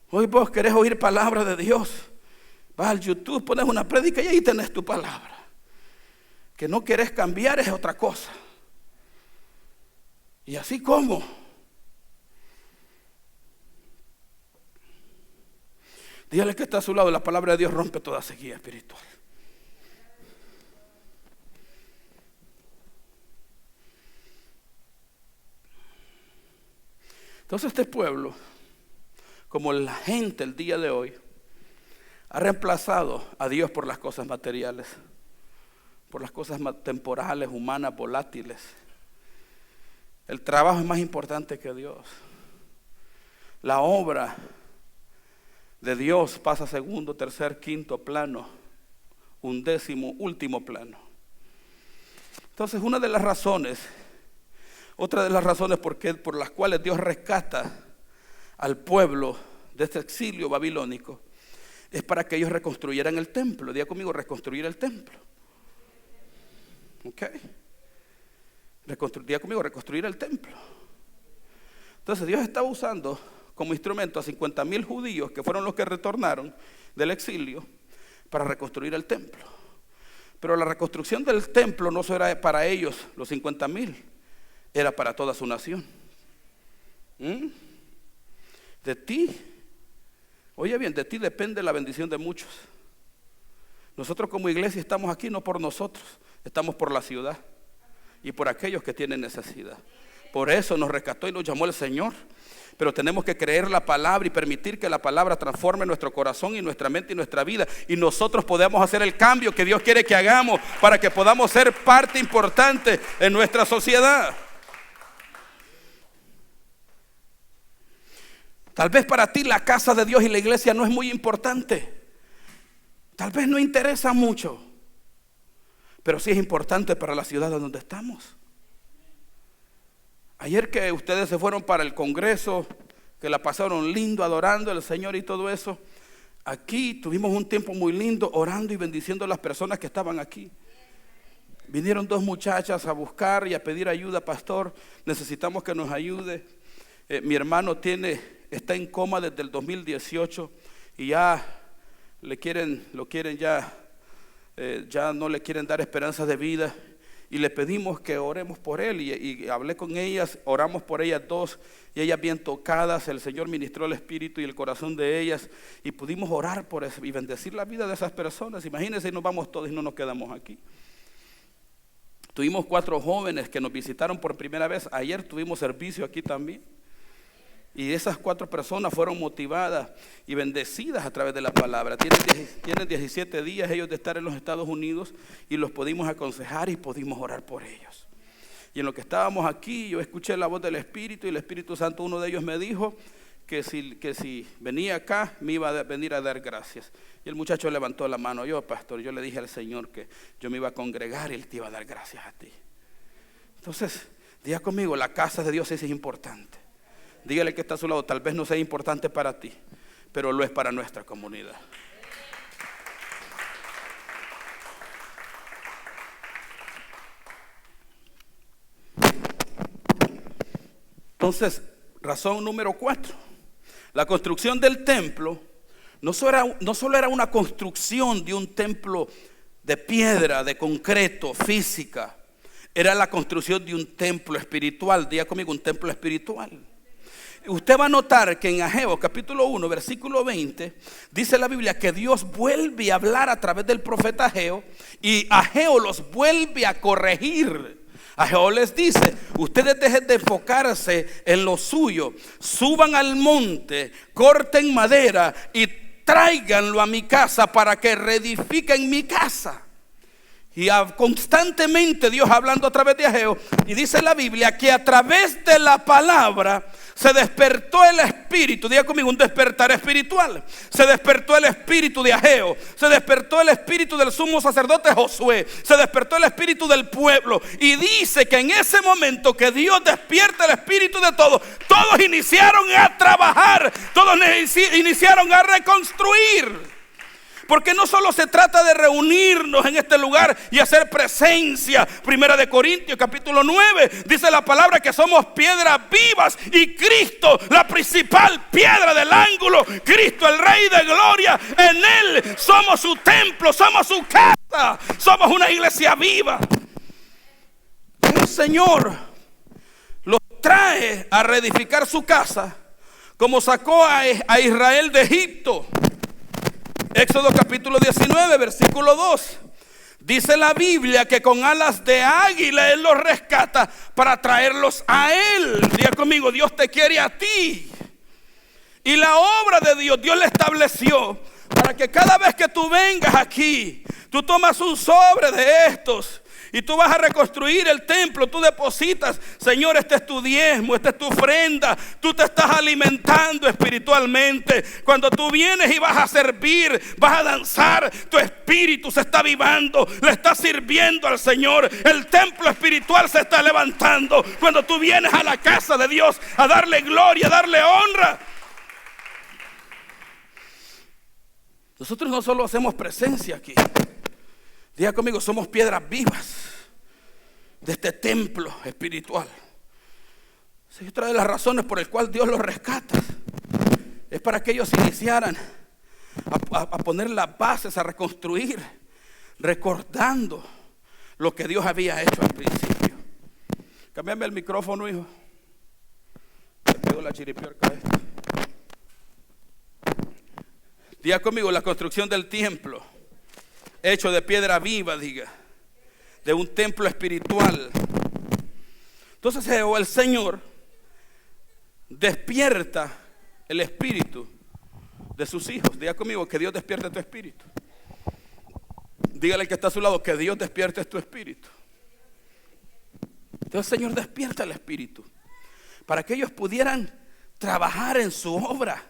A: Hoy vos querés oír palabra de Dios, vas al YouTube, pones una prédica y ahí tenés tu palabra. Que no querés cambiar es otra cosa. Y así como dígale que está a su lado, la palabra de Dios rompe toda sequía espiritual. Entonces este pueblo, como la gente el día de hoy, ha reemplazado a Dios por las cosas materiales, por las cosas temporales, humanas, volátiles. El trabajo es más importante que Dios. La obra de Dios pasa a segundo, tercer, quinto plano, 11º, último plano. Entonces, otra de las razones por las cuales Dios rescata al pueblo de este exilio babilónico es para que ellos reconstruyeran el templo. Diga conmigo, reconstruir el templo. ¿Ok? Reconstruir el templo. Entonces Dios estaba usando como instrumento a 50,000 judíos, que fueron los que retornaron del exilio, para reconstruir el templo. Pero la reconstrucción del templo no solo era para ellos, los 50,000, era para toda su nación. De ti, oye bien, de ti depende la bendición de muchos. Nosotros como iglesia estamos aquí no por nosotros, estamos por la ciudad y por aquellos que tienen necesidad. Por eso nos rescató y nos llamó el Señor. Pero tenemos que creer la palabra y permitir que la palabra transforme nuestro corazón y nuestra mente y nuestra vida. Y nosotros podemos hacer el cambio que Dios quiere que hagamos para que podamos ser parte importante en nuestra sociedad. Tal vez para ti la casa de Dios y la iglesia no es muy importante. Tal vez no interesa mucho. Pero sí es importante para la ciudad donde estamos. Ayer que ustedes se fueron para el Congreso, que la pasaron lindo adorando al Señor y todo eso, aquí tuvimos un tiempo muy lindo orando y bendiciendo a las personas que estaban aquí. Vinieron 2 muchachas a buscar y a pedir ayuda, pastor, necesitamos que nos ayude. Mi hermano está en coma desde el 2018 y ya ya no le quieren dar esperanza de vida. Y le pedimos que oremos por él y hablé con ellas, oramos por ellas 2 y ellas bien tocadas, el Señor ministró el espíritu y el corazón de ellas y pudimos orar por eso y bendecir la vida de esas personas. Imagínense, nos vamos todos y no nos quedamos aquí. Tuvimos 4 jóvenes que nos visitaron por primera vez, ayer tuvimos servicio aquí también. Y esas 4 personas fueron motivadas y bendecidas a través de la palabra. Tienen 17 días ellos de estar en los Estados Unidos y los pudimos aconsejar y pudimos orar por ellos. Y en lo que estábamos aquí, yo escuché la voz del Espíritu y el Espíritu Santo, uno de ellos me dijo que si venía acá me iba a venir a dar gracias. Y el muchacho levantó la mano. Yo le dije al Señor que yo me iba a congregar y Él te iba a dar gracias a ti. Entonces, diga conmigo, la casa de Dios es importante. Dígale que está a su lado, tal vez no sea importante para ti, pero lo es para nuestra comunidad. Entonces, razón número 4. La construcción del templo no solo era una construcción de un templo de piedra, de concreto, física. Era la construcción de un templo espiritual. Diga conmigo, un templo espiritual. Usted va a notar que en Ageo capítulo 1 versículo 20 dice la Biblia que Dios vuelve a hablar a través del profeta Ageo y Ageo los vuelve a corregir. Ageo les dice: ustedes dejen de enfocarse en lo suyo, suban al monte, corten madera y tráiganlo a mi casa para que reedifiquen mi casa. Y constantemente Dios hablando a través de Ageo. Y dice la Biblia que a través de la palabra se despertó el espíritu. Diga conmigo, un despertar espiritual. Se despertó el espíritu de Ageo. Se despertó el espíritu del sumo sacerdote Josué. Se despertó el espíritu del pueblo. Y dice que en ese momento que Dios despierta el espíritu de todos, todos iniciaron a trabajar. Todos iniciaron a reconstruir. Porque no solo se trata de reunirnos en este lugar y hacer presencia. 1 Corintios capítulo 9 dice la palabra que somos piedras vivas y Cristo la principal piedra del ángulo. Cristo el Rey de gloria, en Él somos su templo, somos su casa, somos una iglesia viva. El Señor los trae a reedificar su casa como sacó a Israel de Egipto. Éxodo capítulo 19 versículo 2. Dice la Biblia que con alas de águila Él los rescata para traerlos a Él. Diga conmigo, Dios te quiere a ti. Y la obra de Dios, Dios la estableció para que cada vez que tú vengas aquí, tú tomas un sobre de estos y tú vas a reconstruir el templo. Tú depositas, Señor, este es tu diezmo, esta es tu ofrenda. Tú te estás alimentando espiritualmente. Cuando tú vienes y vas a servir, vas a danzar, tu espíritu se está avivando, le estás sirviendo al Señor. El templo espiritual se está levantando cuando tú vienes a la casa de Dios a darle gloria, a darle honra. Nosotros no solo hacemos presencia aquí. Diga conmigo, somos piedras vivas de este templo espiritual. Sí, otra de las razones por las cuales Dios los rescata es para que ellos iniciaran a poner las bases, a reconstruir. recordando lo que Dios había hecho al principio. Cámbiame el micrófono, hijo. Le pego la chiripiorca a esto. Diga conmigo, la construcción del templo, hecho de piedra viva, diga, de un templo espiritual. Entonces el Señor despierta el espíritu de sus hijos. Diga conmigo, que Dios despierte tu espíritu. Dígale al que está a su lado, que Dios despierte tu espíritu. Entonces el Señor despierta el espíritu para que ellos pudieran trabajar en su obra.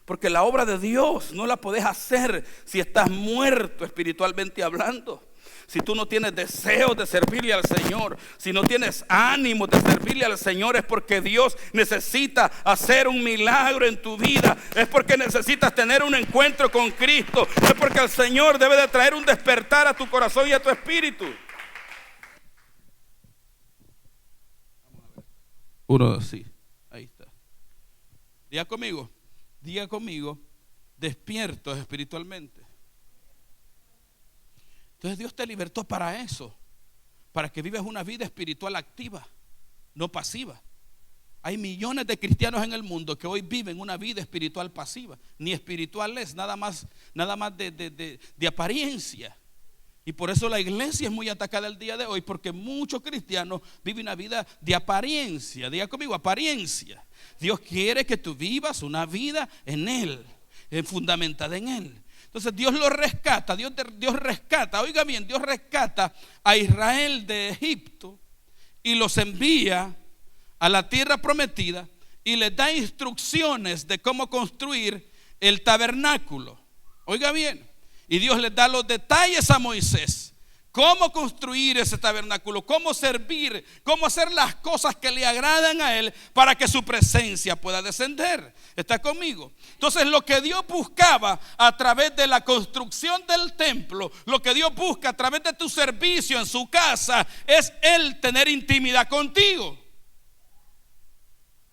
A: Porque la obra de Dios no la podés hacer si estás muerto espiritualmente hablando. Si tú no tienes deseos de servirle al Señor, si no tienes ánimo de servirle al Señor, es porque Dios necesita hacer un milagro en tu vida. Es porque necesitas tener un encuentro con Cristo. Es porque el Señor debe de traer un despertar a tu corazón y a tu espíritu. Uno, sí, ahí está. Diga conmigo, despiertos espiritualmente. Entonces Dios te libertó para eso, para que vivas una vida espiritual activa, no pasiva. Hay millones de cristianos en el mundo que hoy viven una vida espiritual pasiva, ni espiritual es, nada más de apariencia. Y por eso la iglesia es muy atacada el día de hoy, porque muchos cristianos viven una vida de apariencia. Diga conmigo, apariencia. Dios quiere que tú vivas una vida en Él, fundamentada en Él. Entonces Dios lo rescata, Dios rescata, oiga bien, Dios rescata a Israel de Egipto y los envía a la tierra prometida y les da instrucciones de cómo construir el tabernáculo. Oiga bien, y Dios les da los detalles a Moisés. Cómo construir ese tabernáculo, cómo servir, cómo hacer las cosas que le agradan a Él para que su presencia pueda descender. ¿Está conmigo? Entonces lo que Dios buscaba a través de la construcción del templo, lo que Dios busca a través de tu servicio en su casa, es Él tener intimidad contigo.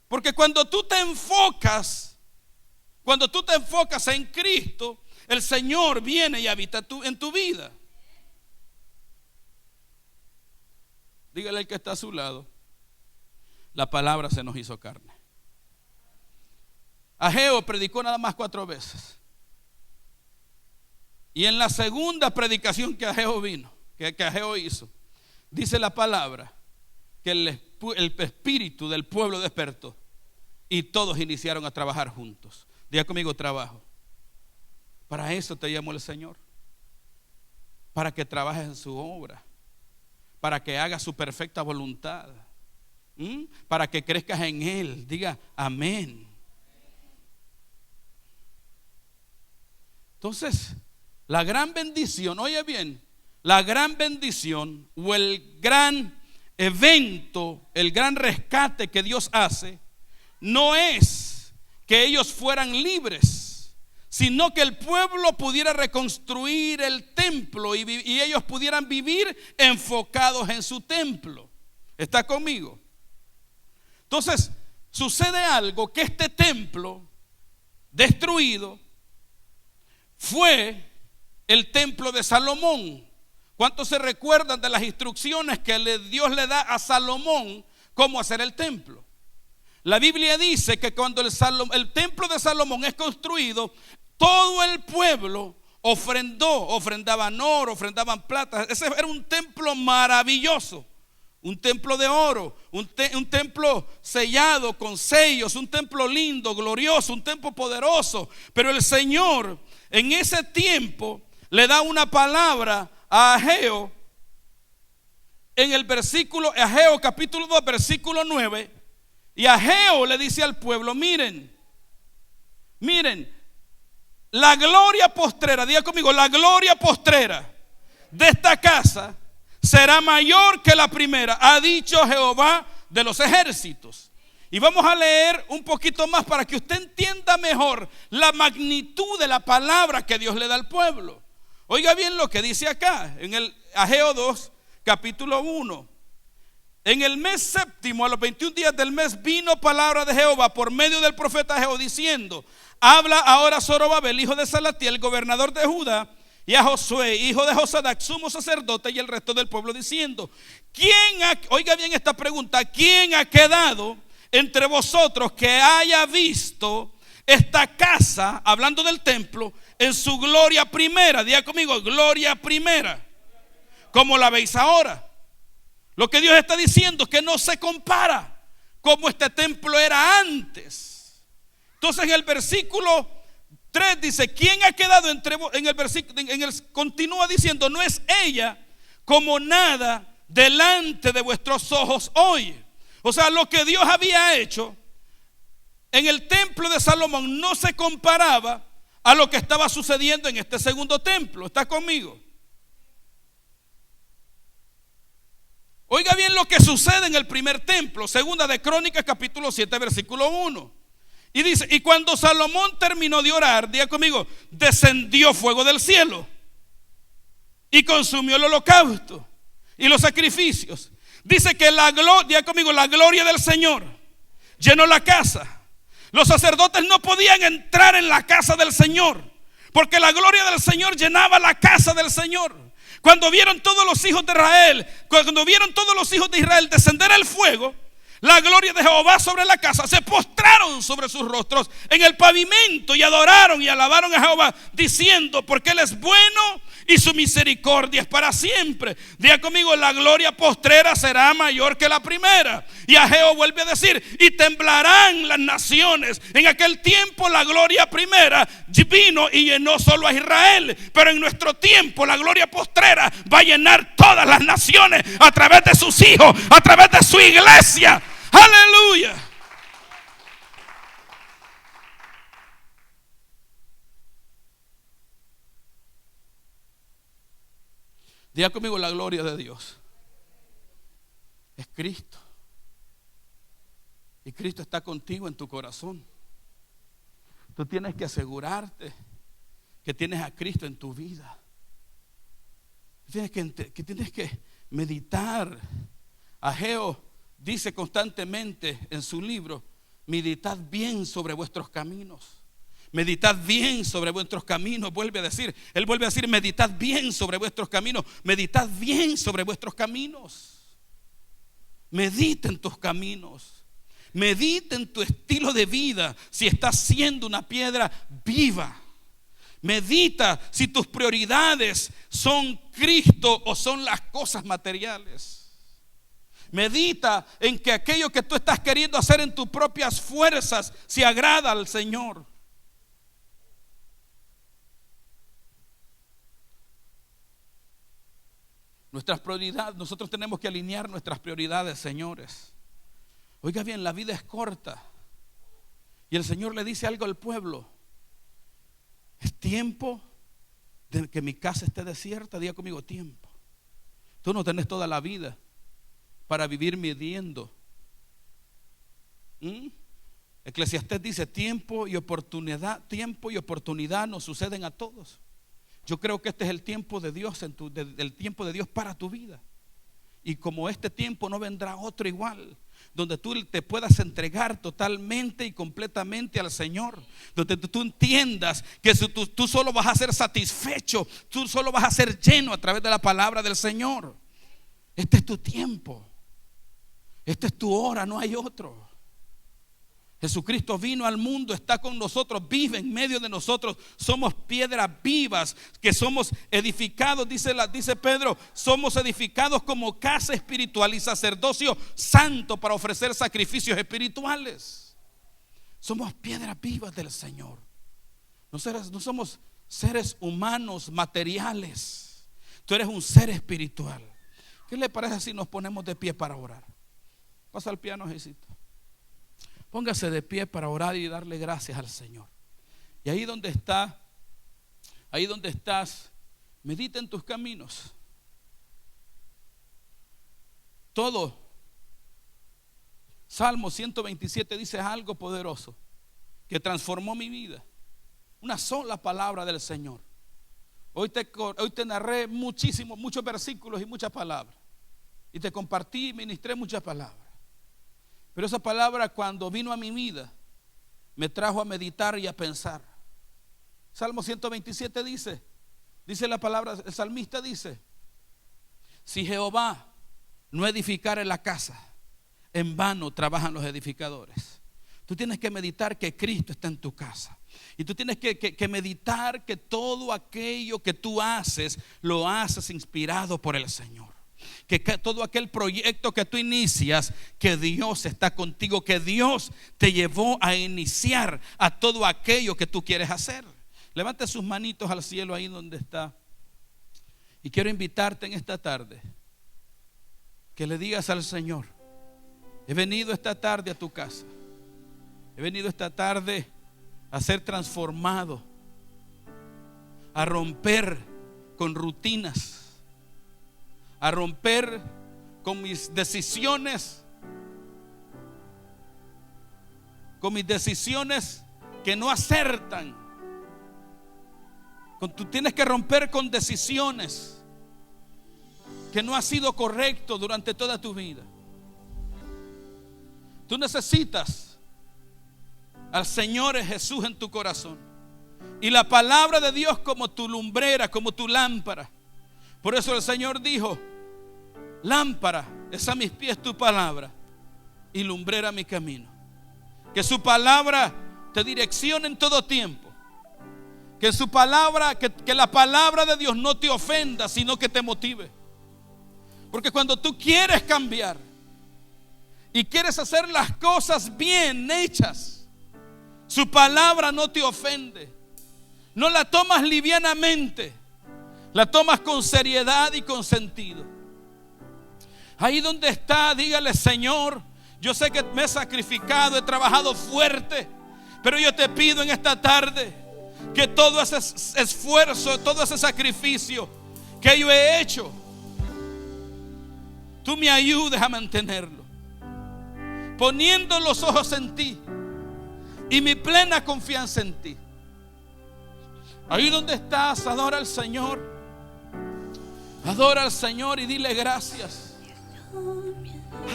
A: Porque cuando tú te enfocas en Cristo, el Señor viene y habita en tu vida. Dígale al que está a su lado, la palabra se nos hizo carne. Ageo predicó nada más 4 veces. Y en la segunda predicación que Ageo hizo, dice la palabra que el espíritu del pueblo despertó y todos iniciaron a trabajar juntos. Diga conmigo, trabajo. Para eso te llamó el Señor, para que trabajes en su obra, para que hagas su perfecta voluntad, para que crezcas en Él. Diga amén. Entonces, la gran bendición, oye bien, la gran bendición o el gran evento, el gran rescate que Dios hace, no es que ellos fueran libres, sino que el pueblo pudiera reconstruir el templo y ellos pudieran vivir enfocados en su templo. ¿Está conmigo? Entonces, sucede algo, que este templo destruido fue el templo de Salomón. ¿Cuántos se recuerdan de las instrucciones que Dios le da a Salomón cómo hacer el templo? La Biblia dice que cuando el templo de Salomón es construido, todo el pueblo ofrendaban oro, ofrendaban plata. Ese era un templo maravilloso, un templo de oro, un templo sellado con sellos, un templo lindo, glorioso, un templo poderoso. Pero el Señor en ese tiempo le da una palabra a Ageo en el versículo, Ageo capítulo 2 versículo 9, y Ageo le dice al pueblo: miren, la gloria postrera, diga conmigo, la gloria postrera de esta casa será mayor que la primera, ha dicho Jehová de los ejércitos. Y vamos a leer un poquito más para que usted entienda mejor la magnitud de la palabra que Dios le da al pueblo. Oiga bien lo que dice acá en el Ageo 2 capítulo 1. En el mes séptimo, a los 21 días del mes, vino palabra de Jehová por medio del profeta Ageo diciendo: habla ahora Zorobabel, hijo de Salatiel, gobernador de Judá,
B: y a Josué, hijo de Josadac, sumo sacerdote, y el resto del pueblo, diciendo: oiga bien esta pregunta, ¿quién ha quedado entre vosotros que haya visto esta casa, hablando del templo, en su gloria primera? Diga conmigo, gloria primera, como la veis ahora. Lo que Dios está diciendo es que no se compara como este templo era antes. Entonces en el versículo 3 dice: ¿quién ha quedado entre vos? En el versículo continúa diciendo: no es ella como nada delante de vuestros ojos hoy. O sea, lo que Dios había hecho en el templo de Salomón no se comparaba a lo que estaba sucediendo en este segundo templo. ¿Está conmigo? Oiga bien lo que sucede en el primer templo. Segunda de Crónicas, capítulo 7, versículo 1. Y dice: y cuando Salomón terminó de orar, diga conmigo, descendió fuego del cielo y consumió el holocausto y los sacrificios. Dice que diga conmigo, la gloria del Señor llenó la casa. Los sacerdotes no podían entrar en la casa del Señor, porque la gloria del Señor llenaba la casa del Señor. Cuando vieron todos los hijos de Israel, descender el fuego, la gloria de Jehová sobre la casa, se postraron sobre sus rostros en el pavimento y adoraron y alabaron a Jehová, diciendo: porque Él es bueno y su misericordia es para siempre. Diga conmigo, la gloria postrera será mayor que la primera. Y Ageo vuelve a decir: y temblarán las naciones. En aquel tiempo la gloria primera vino y llenó solo a Israel, pero en nuestro tiempo la gloria postrera va a llenar todas las naciones a través de sus hijos, a través de su iglesia. Aleluya. Diga conmigo, la gloria de Dios es Cristo. Y Cristo está contigo en tu corazón. Tú tienes que asegurarte que tienes a Cristo en tu vida. Tienes que meditar. Ageo dice constantemente en su libro: meditad bien sobre vuestros caminos. Meditad bien sobre vuestros caminos. Él vuelve a decir: meditad bien sobre vuestros caminos. Meditad bien sobre vuestros caminos. Medita en tus caminos. Medita en tu estilo de vida. Si estás siendo una piedra viva. Medita si tus prioridades son Cristo o son las cosas materiales. Medita en que aquello que tú estás queriendo hacer en tus propias fuerzas se agrada al Señor. Nuestras prioridades, nosotros tenemos que alinear nuestras prioridades, señores. Oiga bien, la vida es corta. Y el Señor le dice algo al pueblo: es tiempo de que mi casa esté desierta. Diga conmigo, tiempo. Tú no tenés toda la vida para vivir midiendo. Eclesiastés dice: tiempo y oportunidad nos suceden a todos. Yo creo que este es el tiempo de Dios, el tiempo de Dios para tu vida. Y como este tiempo no vendrá otro igual, donde tú te puedas entregar totalmente y completamente al Señor, donde tú entiendas que tú solo vas a ser satisfecho, tú solo vas a ser lleno a través de la palabra del Señor. Este es tu tiempo, esta es tu hora, no hay otro. Jesucristo vino al mundo, está con nosotros, vive en medio de nosotros. Somos piedras vivas que somos edificados, dice Pedro, somos edificados como casa espiritual y sacerdocio santo para ofrecer sacrificios espirituales. Somos piedras vivas del Señor. No somos seres humanos materiales. Tú eres un ser espiritual. ¿Qué le parece si nos ponemos de pie para orar? Pasa al piano, Jesito. Póngase de pie para orar y darle gracias al Señor. Y ahí donde estás, medita en tus caminos. Todo. Salmo 127 dice algo poderoso que transformó mi vida. Una sola palabra del Señor. Hoy te narré muchos versículos y muchas palabras. Y te compartí y ministré muchas palabras. Pero esa palabra, cuando vino a mi vida, me trajo a meditar y a pensar. Salmo 127 dice: Dice la palabra, el salmista dice: si Jehová no edificare la casa, en vano trabajan los edificadores. Tú tienes que meditar que Cristo está en tu casa. Y tú tienes que meditar que todo aquello que tú haces, lo haces inspirado por el Señor. Que todo aquel proyecto que tú inicias, que Dios está contigo, que Dios te llevó a iniciar a todo aquello que tú quieres hacer. Levante sus manitos al cielo ahí donde está. Y quiero invitarte en esta tarde que le digas al Señor: he venido esta tarde a tu casa. He venido esta tarde a ser transformado, a romper con rutinas, a romper con mis decisiones, que no acertan. Tú tienes que romper con decisiones que no ha sido correcto durante toda tu vida. Tú necesitas al Señor Jesús en tu corazón y la palabra de Dios como tu lumbrera, como tu lámpara. Por eso el Señor dijo: lámpara es a mis pies tu palabra y lumbrera mi camino. Que su palabra te direccione en todo tiempo. Que su palabra, que la palabra de Dios no te ofenda, sino que te motive. Porque cuando tú quieres cambiar y quieres hacer las cosas bien hechas, su palabra no te ofende. No la tomas livianamente, la tomas con seriedad y con sentido. Ahí donde está, dígale: Señor, yo sé que me he sacrificado, he trabajado fuerte, pero yo te pido en esta tarde que todo ese esfuerzo, todo ese sacrificio que yo he hecho, tú me ayudes a mantenerlo, poniendo los ojos en ti y mi plena confianza en ti. Ahí donde estás, adora al Señor. Adora al Señor y dile gracias.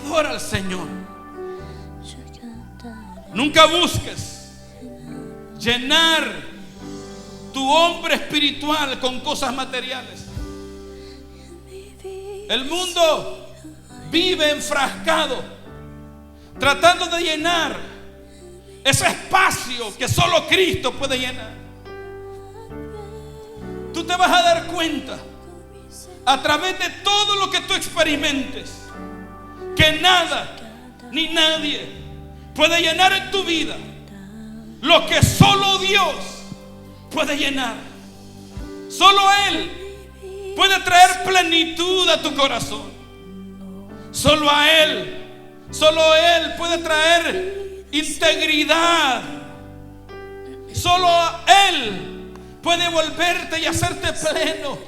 B: Adora al Señor. Nunca busques llenar tu hombre espiritual con cosas materiales. El mundo vive enfrascado, tratando de llenar ese espacio que solo Cristo puede llenar. Tú te vas a dar cuenta a través de todo lo que tú experimentes que nada ni nadie puede llenar en tu vida lo que solo Dios puede llenar. Solo Él puede traer plenitud a tu corazón. Solo Él puede traer integridad. Solo Él puede volverte y hacerte pleno.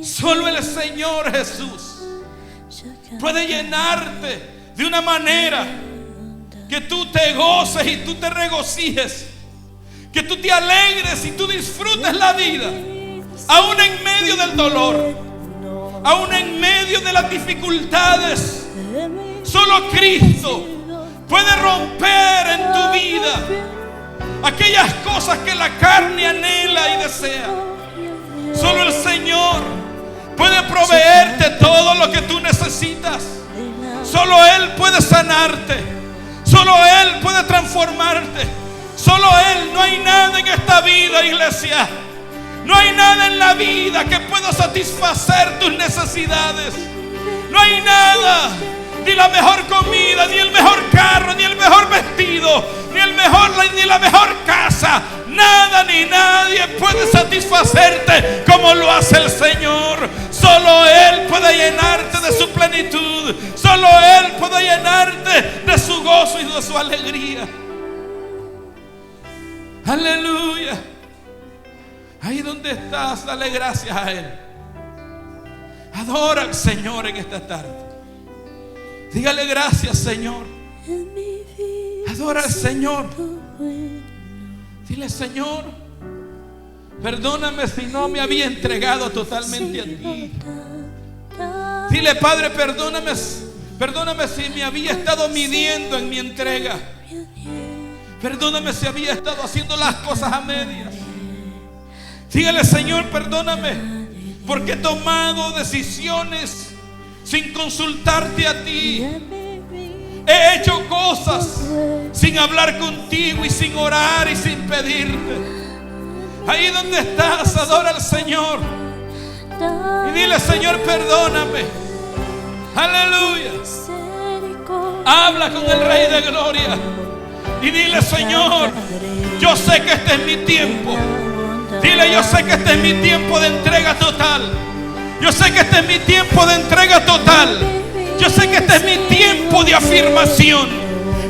B: Solo el Señor Jesús puede llenarte de una manera que tú te goces y tú te regocijes, que tú te alegres y tú disfrutes la vida, aún en medio del dolor, aún en medio de las dificultades. Solo Cristo puede romper en tu vida aquellas cosas que la carne anhela y desea. Solo el Señor puede proveerte todo lo que tú necesitas. Solo Él puede sanarte. Solo Él puede transformarte. Solo Él. No hay nada en esta vida, iglesia. No hay nada en la vida que pueda satisfacer tus necesidades. No hay nada. Ni la mejor comida, ni el mejor carro, ni el mejor vestido, ni la mejor casa. Nada ni nadie puede satisfacerte como lo hace el Señor. Solo Él puede llenarte de su plenitud. Solo Él puede llenarte de su gozo y de su alegría. Aleluya. Ahí donde estás, dale gracias a Él. Adora al Señor en esta tarde. Dígale gracias, Señor. Adora al Señor. Dile: Señor, perdóname si no me había entregado totalmente a ti. Dile: Padre, perdóname si me había estado midiendo en mi entrega. Perdóname si había estado haciendo las cosas a medias. Dígale: Señor, perdóname porque he tomado decisiones sin consultarte a ti. He hecho cosas sin hablar contigo y sin orar y sin pedirte. Ahí donde estás, adora al Señor y dile: Señor, perdóname. Aleluya. Habla con el Rey de Gloria y dile: Señor, yo sé que este es mi tiempo. Dile: yo sé que este es mi tiempo de entrega total. Yo sé que este es mi tiempo de entrega total. Yo sé que este es mi tiempo de afirmación.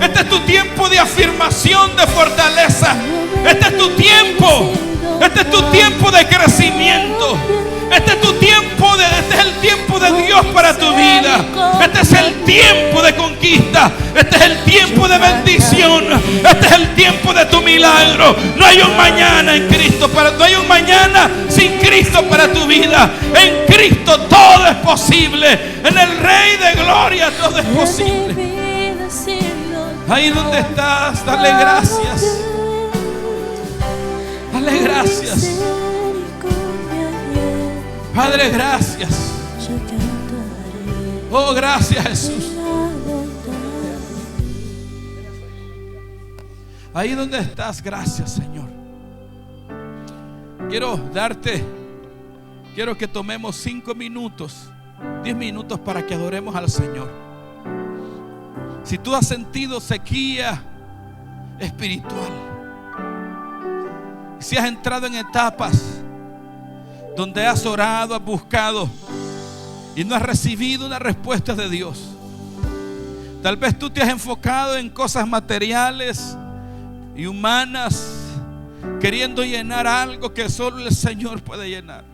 B: Este es tu tiempo de afirmación, de fortaleza. Este es tu tiempo. Este es tu tiempo de crecimiento. Este es tu tiempo, este es el tiempo de Dios para tu vida. Este es el tiempo de conquista. Este es el tiempo de bendición. Este es el tiempo de tu milagro. No hay un mañana en Cristo, no hay un mañana sin Cristo para tu vida. En Cristo todo es posible. En el Rey de Gloria todo es posible. Ahí donde estás, dale gracias. Dale gracias. Padre, gracias. Oh, gracias, Jesús. Ahí donde estás, gracias, Señor. Quiero que tomemos 5 minutos, 10 minutos para que adoremos al Señor. Si tú has sentido sequía espiritual, si has entrado en etapas donde has orado, has buscado y no has recibido una respuesta de Dios. Tal vez tú te has enfocado en cosas materiales y humanas, queriendo llenar algo que solo el Señor puede llenar.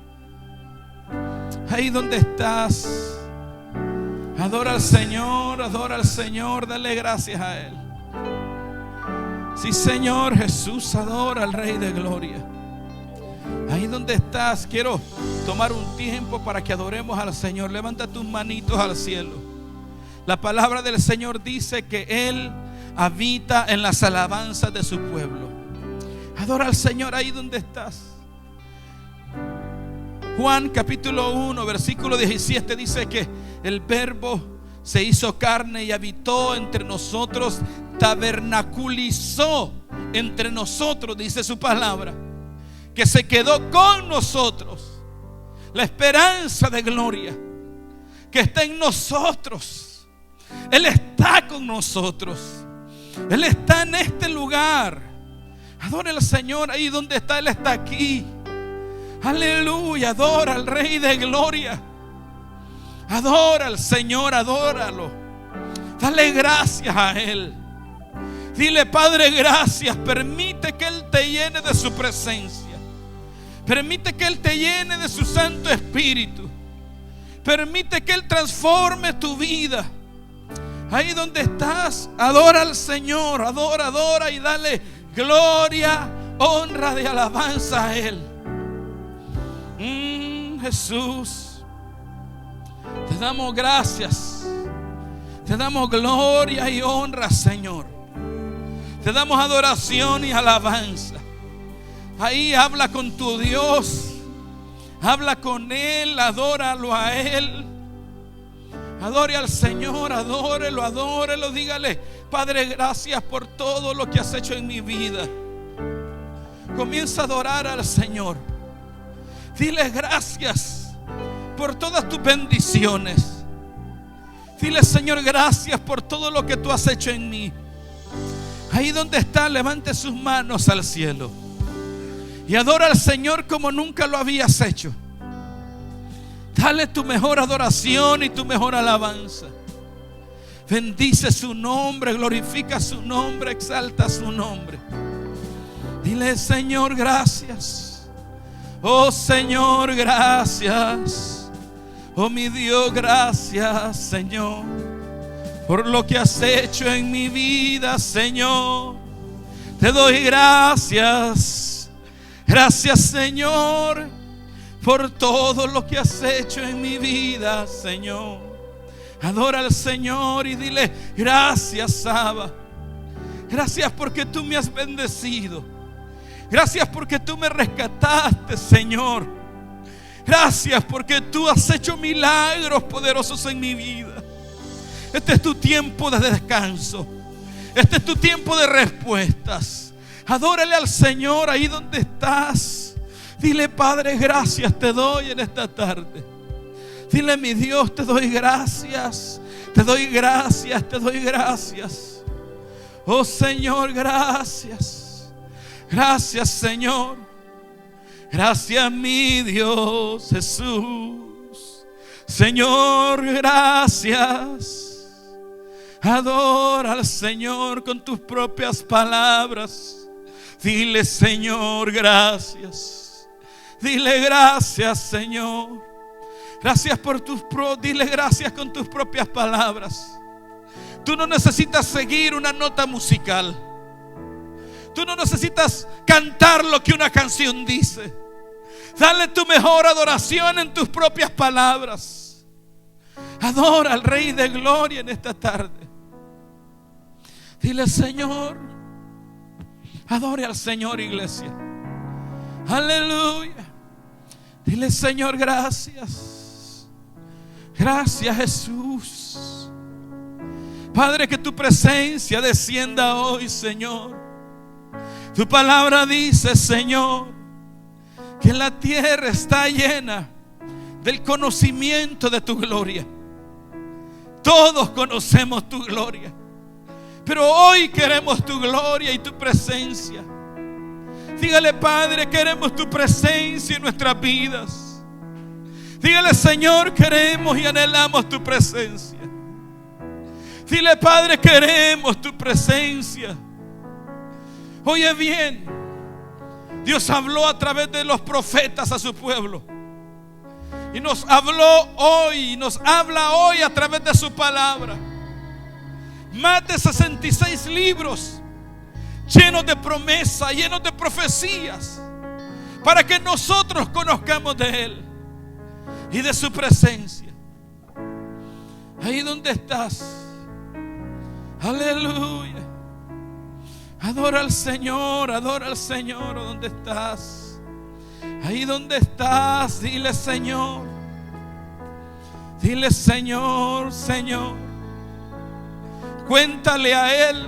B: Ahí donde estás, adora al Señor, dale gracias a Él. Sí, Señor Jesús, adora al Rey de Gloria. Ahí donde estás, quiero tomar un tiempo para que adoremos al Señor. Levanta tus manitos al cielo. La palabra del Señor dice que Él habita en las alabanzas de su pueblo. Adora al Señor ahí donde estás. Juan capítulo 1 versículo 17 dice que el Verbo se hizo carne y habitó entre nosotros, tabernaculizó entre nosotros, dice su palabra, que se quedó con nosotros. La esperanza de gloria que está en nosotros. Él está con nosotros. Él está en este lugar. Adora al Señor ahí donde está. Él está aquí. Aleluya. Adora al Rey de Gloria. Adora al Señor, adóralo. Dale gracias a Él. Dile: Padre, gracias. Permite que Él te llene de su presencia. Permite que Él te llene de su Santo Espíritu. Permite que Él transforme tu vida. Ahí donde estás, adora al Señor. Adora y dale gloria, honra y alabanza a Él. Jesús, te damos gracias. Te damos gloria y honra, Señor. Te damos adoración y alabanza. Ahí habla con tu Dios. Habla con Él, adóralo a Él. Adore al Señor, adórelo. Dígale: Padre, gracias por todo lo que has hecho en mi vida. Comienza a adorar al Señor. Dile gracias por todas tus bendiciones. Dile: Señor, gracias por todo lo que tú has hecho en mí. Ahí donde está, levante sus manos al cielo y adora al Señor como nunca lo habías hecho. Dale tu mejor adoración y tu mejor alabanza. Bendice su nombre, glorifica su nombre, exalta su nombre. Dile: Señor, gracias. Oh Señor, gracias. Oh mi Dios, gracias, Señor, por lo que has hecho en mi vida, Señor. Te doy gracias. Gracias, Señor, por todo lo que has hecho en mi vida, Señor. Adora al Señor y dile: gracias, Abba. Gracias porque tú me has bendecido. Gracias porque tú me rescataste, Señor. Gracias porque tú has hecho milagros poderosos en mi vida. Este es tu tiempo de descanso. Este es tu tiempo de respuestas. Adórale al Señor ahí donde estás. Dile: Padre, gracias te doy en esta tarde. Dile: mi Dios, te doy gracias. Te doy gracias, te doy gracias. Oh Señor, gracias. Gracias, Señor. Gracias, mi Dios Jesús. Señor, gracias. Adora al Señor con tus propias palabras. Dile: Señor, gracias. Dile: gracias, Señor. Gracias por dile gracias con tus propias palabras. Tú no necesitas seguir una nota musical. Tú no necesitas cantar lo que una canción dice. Dale tu mejor adoración en tus propias palabras. Adora al Rey de Gloria en esta tarde. Dile: Señor. Adore al Señor, iglesia. Aleluya. Dile: Señor, gracias. Gracias, Jesús. Padre, que tu presencia descienda hoy, Señor. Tu palabra dice, Señor, que la tierra está llena del conocimiento de tu gloria. Todos conocemos tu gloria, pero hoy queremos tu gloria y tu presencia. Dígale: Padre, queremos tu presencia en nuestras vidas. Dígale: Señor, queremos y anhelamos tu presencia. Dile: Padre, queremos tu presencia. Oye bien, Dios habló a través de los profetas a su pueblo. Y nos habló hoy, nos habla hoy a través de su palabra. Más de 66 libros llenos de promesas, llenos de profecías, para que nosotros conozcamos de Él y de su presencia. Ahí donde estás, aleluya. Adora al Señor donde estás. Ahí donde estás, dile: Señor. Dile: Señor, Señor. Cuéntale a Él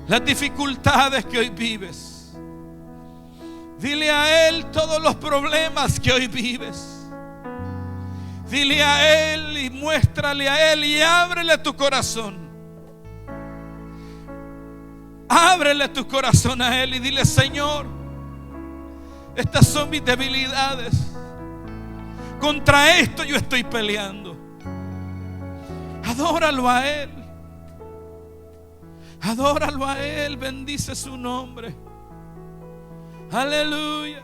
B: las dificultades que hoy vives. Dile a Él todos los problemas que hoy vives. Dile a Él y muéstrale a Él y ábrele tu corazón. Ábrele tu corazón a Él y dile: Señor, estas son mis debilidades. Contra esto yo estoy peleando. Adóralo a Él. Adóralo a Él. Bendice su nombre. Aleluya.